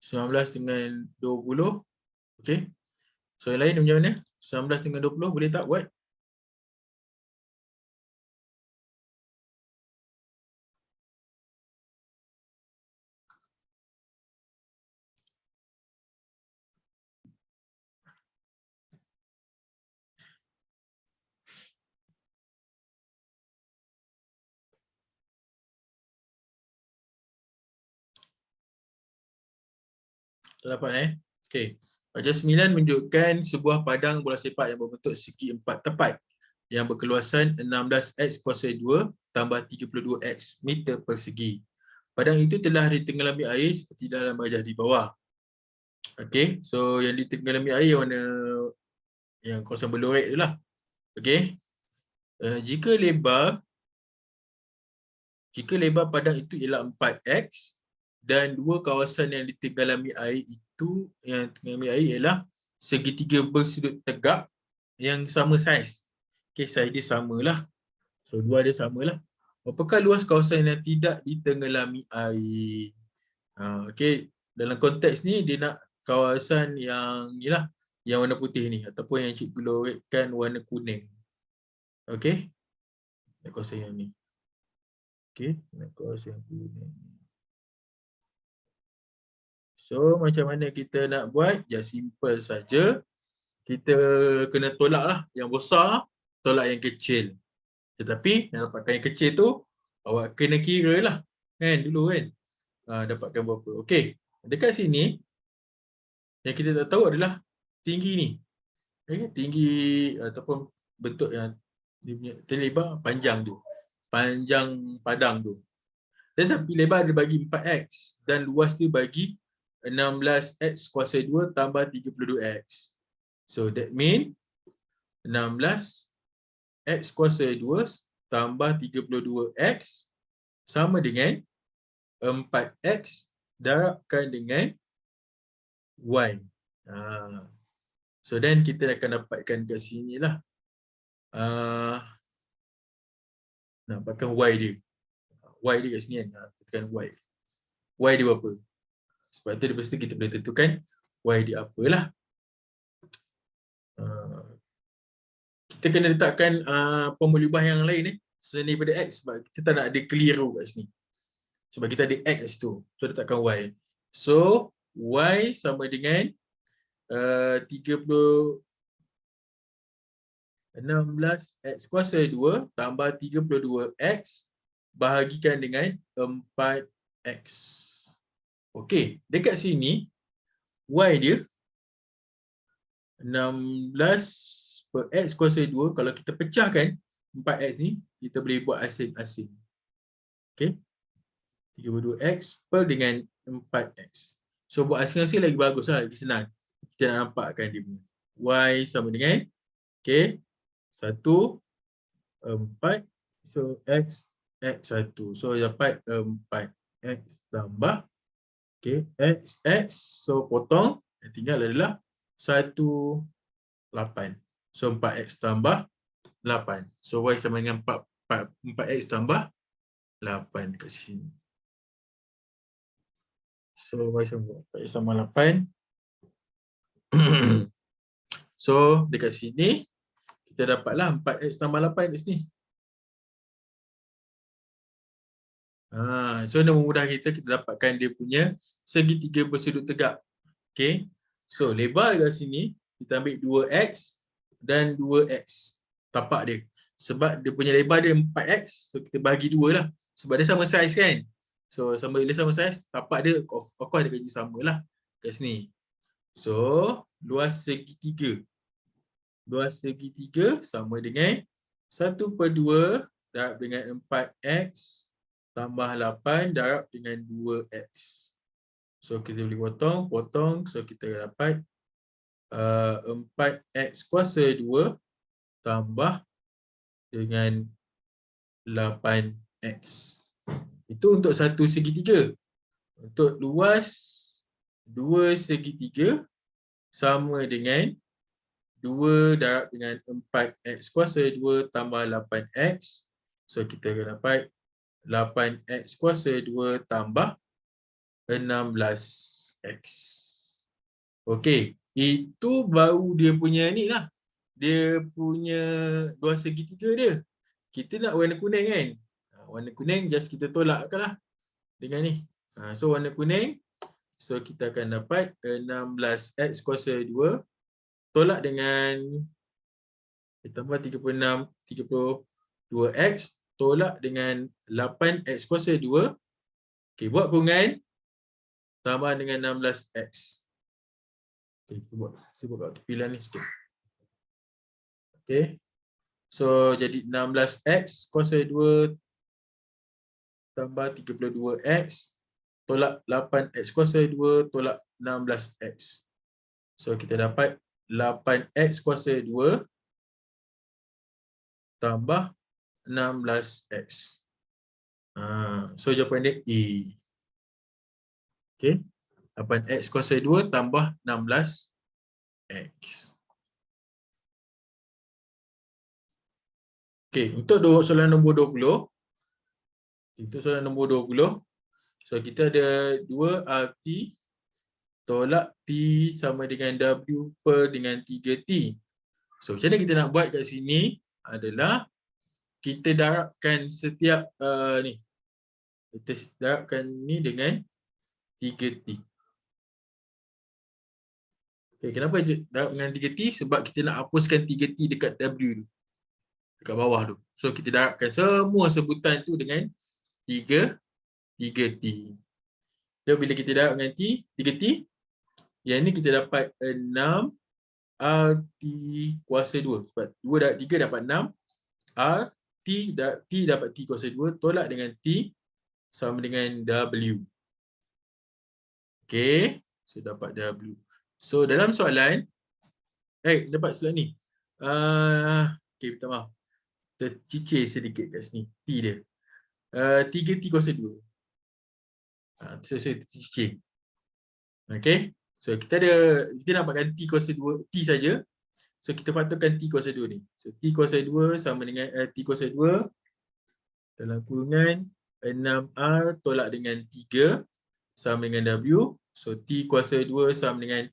19 dengan 20. Okey. So yang lain macam mana? 19 dengan 20 boleh tak buat? Tak dapat Okey. Pajak 9 menunjukkan sebuah padang bola sepak yang berbentuk segi empat tepat yang berkeluasan 16x kuasa 2 tambah 32x meter persegi. Padang itu telah ditenggelami air seperti dalam bahagian di bawah. Okey, so yang ditenggelami air yang warna yang kawasan berlorek tu lah. Okey. Jika lebar padang itu ialah 4x dan dua kawasan yang ditenggelami air itu yang ditenggelami air ialah segitiga bersudut tegak yang sama saiz. Okey, saiz dia samalah. So dua dia samalah. Apakah luas kawasan yang tidak ditenggelami air? Okey, dalam konteks ni dia nak kawasan yang inilah yang warna putih ni ataupun yang cikgu lorekkan warna kuning. Okey. Kawasan yang ni. Okey, kawasan yang kuning. So macam mana kita nak buat? Just simple saja. Kita kena tolaklah yang besar, tolak yang kecil. Tetapi nak dapatkan yang kecil tu awak kena kira lah kan dulu kan. Dapatkan berapa. Okey. Dekat sini yang kita tak tahu adalah tinggi ni. Tinggi ataupun bentuk yang dia punya terlebar panjang tu. Panjang padang tu. Tetapi lebar dia bagi 4x dan luas dia bagi 16x kuasa 2 tambah 32x. So that mean 16x kuasa 2 tambah 32x sama dengan 4x darabkan dengan y. So then kita akan dapatkan kat sini lah. Dapatkan y dia. Y dia kat sini kan. Tekan y. Y dia berapa? Sebab tu lepas tu kita boleh tentukan y dia apalah. Kita kena letakkan pemulibah yang lain selain daripada x sebab kita tak nak ada keliru kat sini. Sebab kita ada x tu. So letakkan y. So y sama dengan 16x kuasa 2 tambah 32x bahagikan dengan 4x. Okey, dekat sini y dia 16 per x kuasa 2, kalau kita pecahkan 4x ni, kita boleh buat asing-asing. Okey. 32x per dengan 4x. So buat asing-asing lagi bagus lah, lagi senang. Kita nak nampakkan dia punya. Y sama dengan, okey, 1, 4, so x 1. So dapat 4x tambah, okey, x, so potong, yang tinggal adalah 1, 8. So 4x tambah 8. So y sama dengan 4x tambah 8 kat sini. So y sama 4x tambah 8. So dekat sini kita dapatlah 4x tambah 8 kat sini. So nak memudah kita dapatkan dia punya segitiga bersudut tegak. Okey. So lebar dekat sini kita ambil 2x dan 2x. Tapak dia. Sebab dia punya lebar dia 4x, so kita bagi 2 lah. Sebab dia sama saiz kan. So bila sama saiz, tapak dia of course dia kena samalah kat sini. So luas segitiga. Luas segitiga sama dengan 1/2 darab dengan 4x tambah 8 darab dengan 2x. So kita boleh potong. So kita dapat 4x kuasa 2 tambah dengan 8x. Itu untuk satu segitiga. Untuk luas 2 segitiga sama dengan 2 darab dengan 4x kuasa 2 tambah 8x. So kita akan dapat 8x kuasa 2 tambah 16x. Okey, itu baru dia punya ni lah. Dia punya dua segitiga dia. Kita nak warna kuning kan? Warna kuning just kita tolakkan lah dengan ni. So warna kuning. So kita akan dapat 16x kuasa 2 tolak dengan tambah 36, 32x tolak dengan 8x kuasa 2. Okey, buat kurungan tambah dengan 16x. Okey, kita buat kat tepi lah ni sikit. Okey. So jadi 16x kuasa 2 tambah 32x tolak 8x kuasa 2 tolak 16x. So kita dapat 8x kuasa 2 tambah 16x. So jawapan dia A. Okey. 8x kuasa 2 tambah 16x. Okey, untuk soalan nombor 20. Untuk soalan nombor 20. So kita ada 2 RT tolak T sama dengan W per dengan 3T. So macam mana kita nak buat kat sini adalah kita darabkan setiap ni. Kita darabkan ni dengan 3T. Okay, kenapa darab dengan 3T? Sebab kita nak hapuskan 3T dekat W tu. Dekat bawah tu. So kita darabkan semua sebutan tu dengan 3T. So bila kita darab dengan 3T, yang ni kita dapat 6 RT kuasa 2. Sebab 2 darab 3 dapat 6. T dapat T kuasa 2 tolak dengan T sama dengan W. Okey, so dapat W. So dalam soalan dapat soalan ni. Okey, minta maaf. Tercicir sedikit kat sini T dia. 3T kuasa 2. Saya tercicir. Okey. So kita dapatkan T kuasa 2 T saja. So kita faktorkan T kuasa 2 ni. So T kuasa 2 sama dengan T kuasa 2 dalam kurungan 6R tolak dengan 3 sama dengan W. So T kuasa 2 sama dengan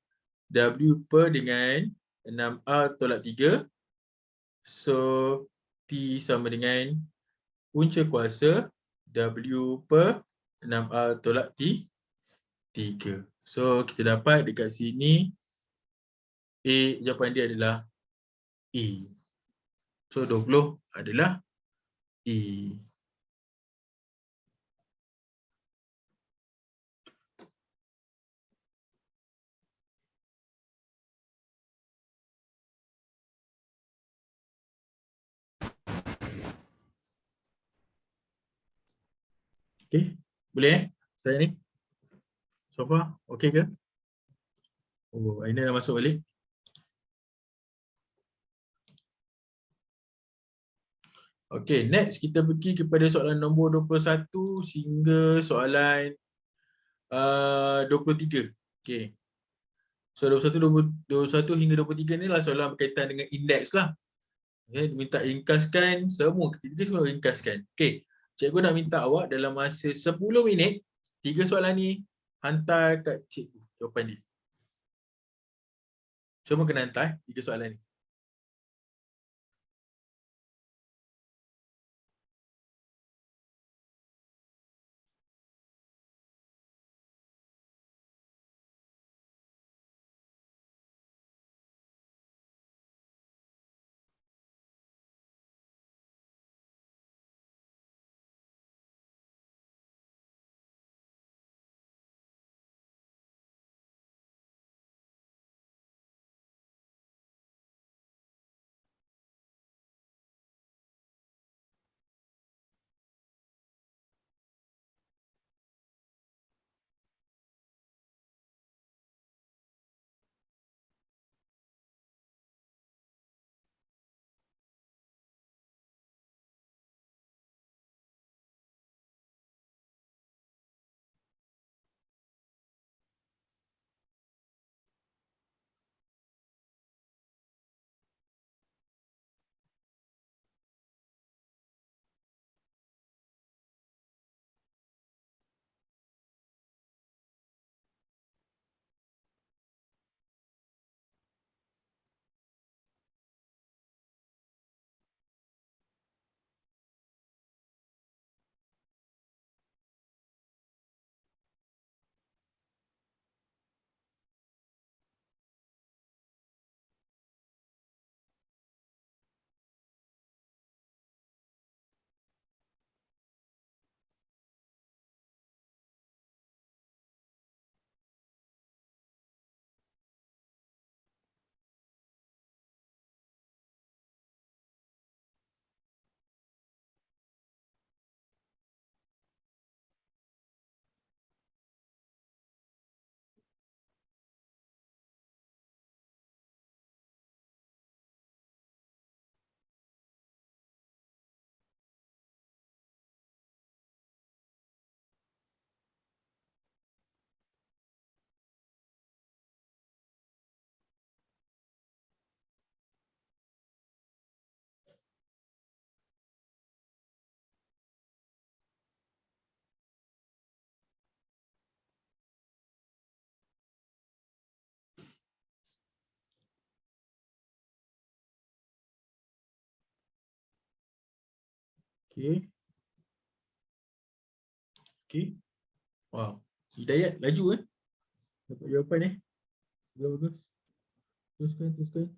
W per dengan 6R tolak 3. So T sama dengan punca kuasa W per 6R tolak 3. So kita dapat dekat sini jawapan dia adalah E. So 20 adalah E. Okey, boleh saya ni? So far, okey ke? Oh, Aina dah masuk balik. Okey, next kita pergi kepada soalan nombor 21 hingga soalan 23. Okey. So 21 hingga 23 ni lah soalan berkaitan dengan indeks lah. Okay, minta ringkaskan semua, ketiga semua ringkaskan. Okey. Cikgu nak minta awak dalam masa 10 minit, 3 soalan ni hantar kat cikgu jawapan dia. Semua kena hantar 3 soalan ni. Okey. Okey. Wow. Hidayat laju dapat jawapan bagus bagus. Teruskan teruskan.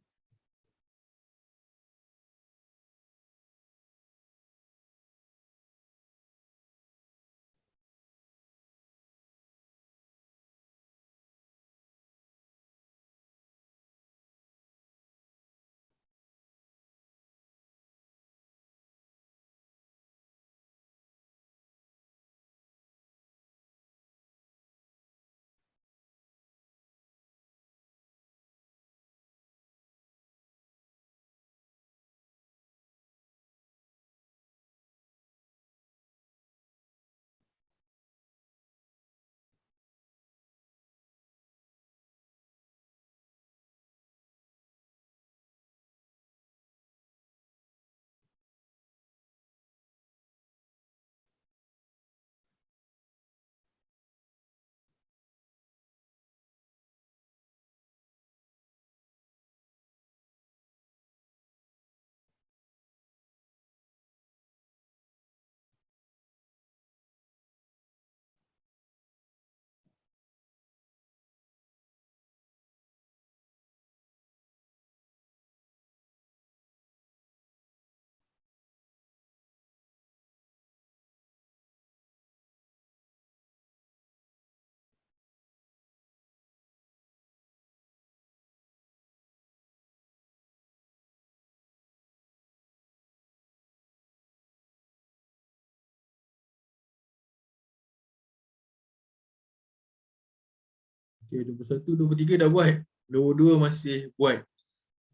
Okey, 21, 23 dah buat. 22 masih buat.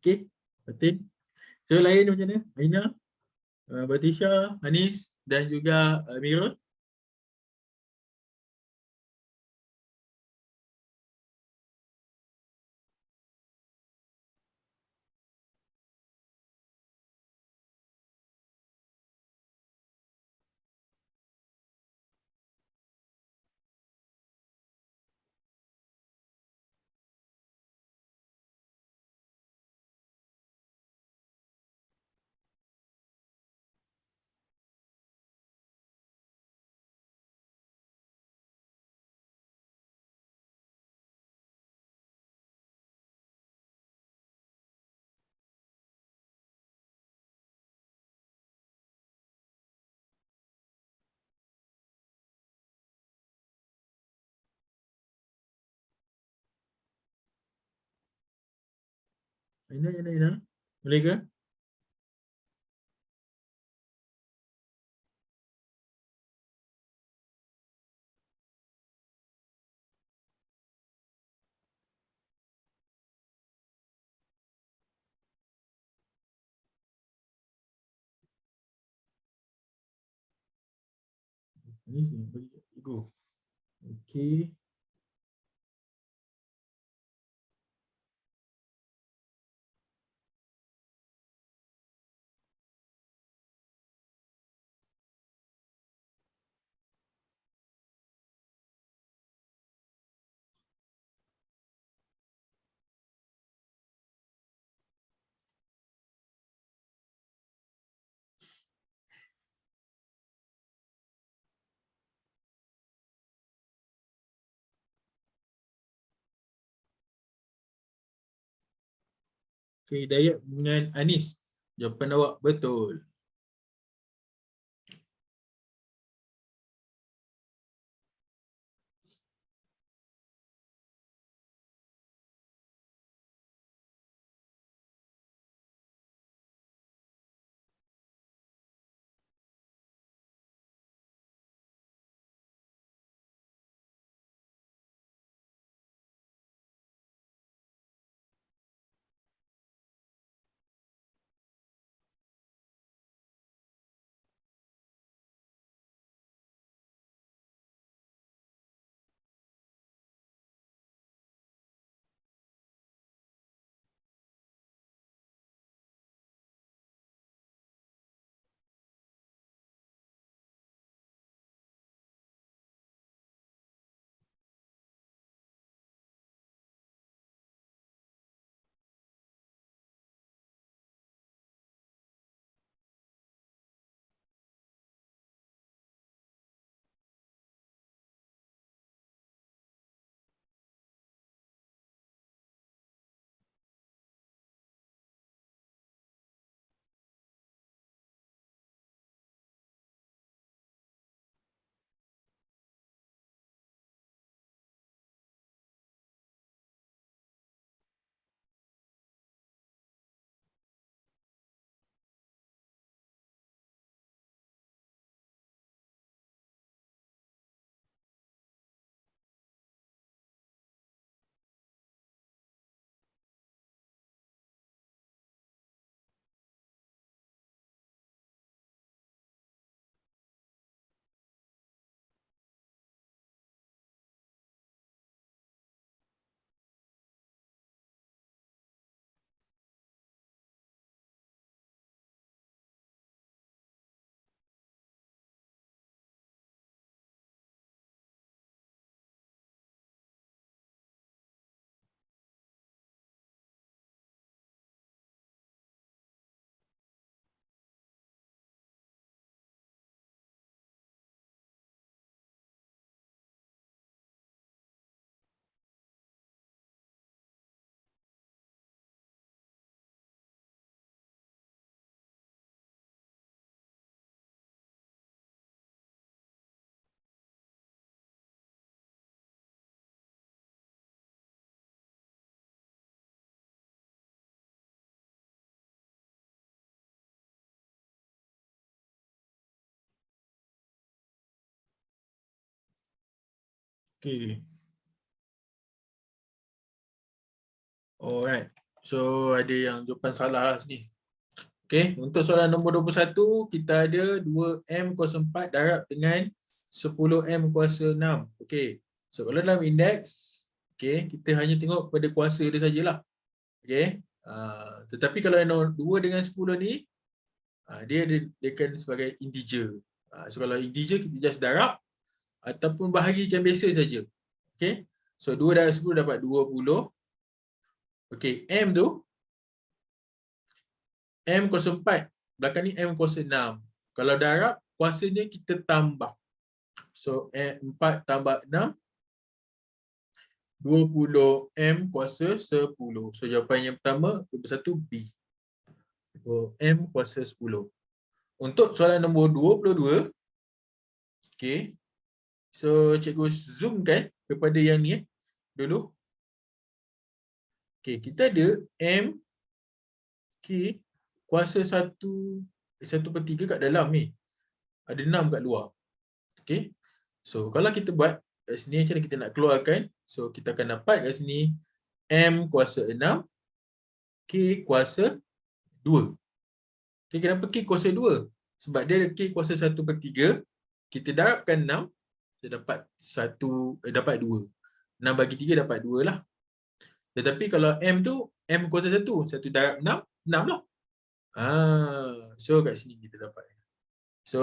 Okey, Fatin. So lain macam mana? Aina, Batisha, Anis dan juga Mira. Aina. Boleh ke? Anis ni bagi go. Okey. Okey, Hidayat dengan Anis. Jawapan awak betul. Okay. Alright. So ada yang jawapan salah lah sini. Okay. Untuk soalan nombor 21, kita ada 2M kuasa 4 darab dengan 10M kuasa 6. Okay. So kalau dalam indeks, okay, kita hanya tengok pada kuasa dia sajalah. Okay. Tetapi kalau yang 2 dengan 10 ni, dia kan sebagai integer. So kalau integer kita just darab ataupun bahagi macam biasa saja. Okay. So 2 darab 10 dapat 20. Okay. M tu, M kuasa 4. Belakang ni M kuasa 6. Kalau darab, kuasanya kita tambah. So 4 tambah 6, 20 M kuasa 10. So jawapan yang pertama, nombor 1 B. So, M kuasa 10. Untuk soalan nombor 22, okay. So cikgu zoom kan kepada yang ni dulu. Okay, kita ada M K kuasa 1/3 kat dalam ni. Ada 6 kat luar. Okay. So kalau kita buat kat sini macam mana kita nak keluarkan? So kita akan dapat kat sini M kuasa 6, K kuasa 2. Okay, kenapa K kuasa 2? Sebab dia K kuasa 1/3. Kita darabkan 6, kita dapat 2. 6 bagi 3 dapat 2 lah. Tetapi kalau M tu M kuasa 1, 1 darab 6, 6 lah. So kat sini kita dapat. So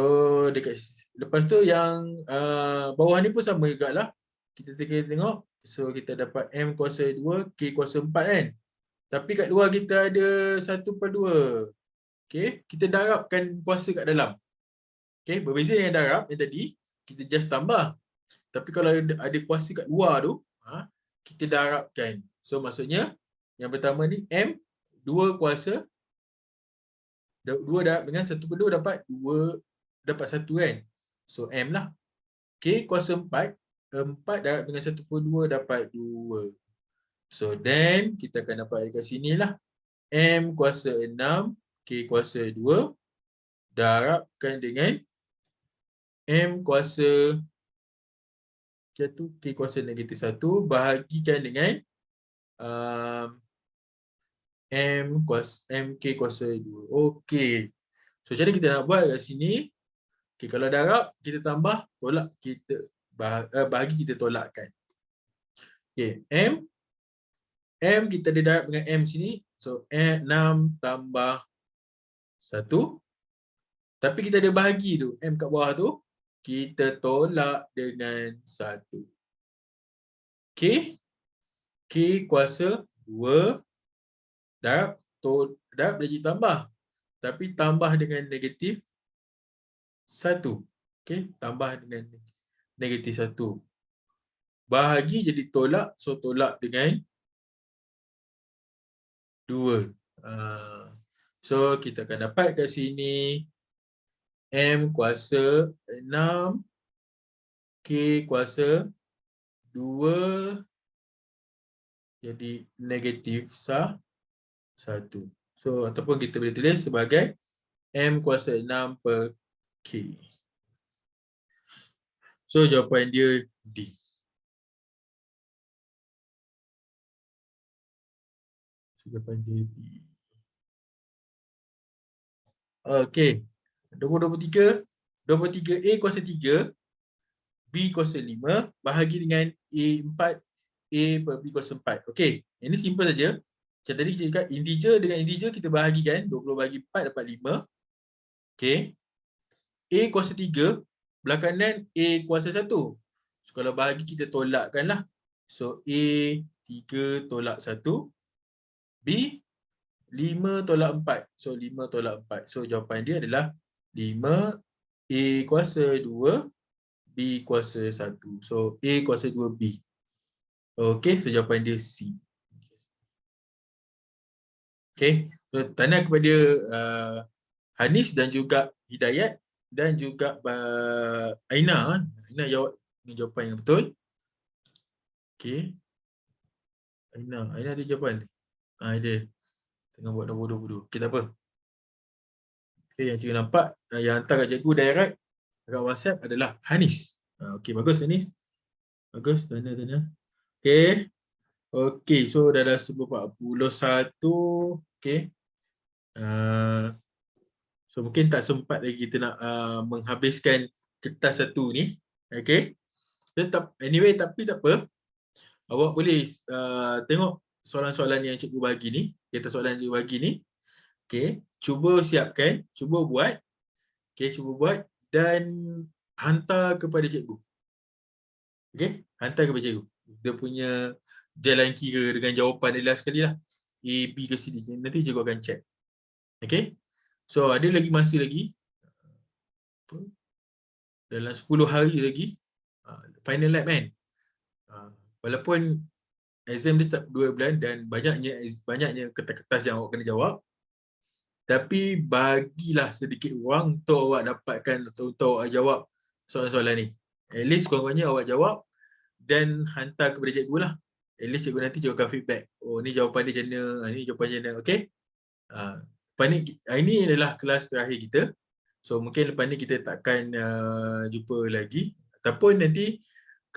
dekat lepas tu yang bawah ni pun sama jugalah. Kita tengok. So kita dapat M kuasa 2, K kuasa 4 kan. Tapi kat luar kita ada 1/2. Okay, kita darabkan kuasa kat dalam. Okay, berbeza dengan darab yang tadi, kita just tambah. Tapi kalau ada kuasa kat luar tu, kita darabkan. So maksudnya yang pertama ni M 2 kuasa 2 darab dengan 1/2 dapat 2, dapat 1 kan. So M lah. K kuasa 4, 4 darab dengan 1/2 dapat 2. So then kita akan dapat dekat sini lah. M kuasa 6, K kuasa 2 darabkan dengan M kuasa K kuasa -1 bahagikan dengan MK kuasa 2. Okey. So macam mana kita nak buat kat sini? Okay, kalau darab kita tambah, tolak kita bahagi kita tolakkan. Okay, M kita ada darab dengan M sini. So 6 tambah 1. Tapi kita ada bahagi tu, M kat bawah tu, kita tolak dengan 1. Okay. K kuasa 2 darab jadi tambah. Tapi tambah dengan negatif 1. Okay, tambah dengan negatif 1. Bahagi jadi tolak, so tolak dengan 2. So kita akan dapat kat sini M kuasa 6, K kuasa 2 jadi negatif 1. So ataupun kita boleh tulis sebagai M kuasa 6/K. So jawapan dia D. Jawapan dia D. Okey. Nombor 23. 23A kuasa 3, B kuasa 5 bahagi dengan A4, A/B kuasa 4. Okey. Ini simple saja. Macam tadi kita cakap integer dengan integer kita bahagikan. 20 bagi 4 dapat 5. Okey. A kuasa 3, belakang kanan A kuasa 1. So kalau bahagi kita tolakkanlah. So A 3 tolak 1. B 5 tolak 4. So 5 tolak 4. So jawapan dia adalah 5, A kuasa 2, B kuasa 1. So A kuasa 2, B. Okey, so jawapan dia C. Okey, so tanya kepada Hanis dan juga Hidayat dan juga Aina. Aina jawab jawapan yang betul. Okey. Aina ada jawapan. Dia tengah buat nombor 22. Okey, tak apa. Okey, yang cikgu nampak yang hantar kat cikgu direct dekat WhatsApp adalah Hanis. Okey, bagus Hanis. Bagus, tanda. Okey. Okey, so dah 41. Okey. So mungkin tak sempat lagi kita nak menghabiskan kertas satu ni. Okey. Anyway, tapi tak apa. Awak boleh tengok soalan-soalan yang cikgu bagi ni, data soalan yang cikgu bagi ni. Okey, cuba siapkan, cuba buat. Okey, cuba buat dan hantar kepada cikgu. Okey, hantar kepada cikgu. Dia punya jalan kira dengan jawapan dia last sekali lah. A, B ke C, D. Nanti cikgu akan check. Okey. So ada lagi masa lagi. Dalam 10 hari lagi final lab kan. Walaupun exam dia start 2 bulan dan banyaknya kertas-kertas yang awak kena jawab, tapi bagilah sedikit ruang untuk awak dapatkan, untuk awak jawab soalan-soalan ni. At least kurang-kurangnya awak jawab dan hantar kepada cikgu lah. At least cikgu nanti akan feedback. Oh, ni jawapan dia macam mana, ni jawapan dia macam mana. Okey. Lepas ni, ini adalah kelas terakhir kita. So mungkin lepas ni kita takkan jumpa lagi. Ataupun nanti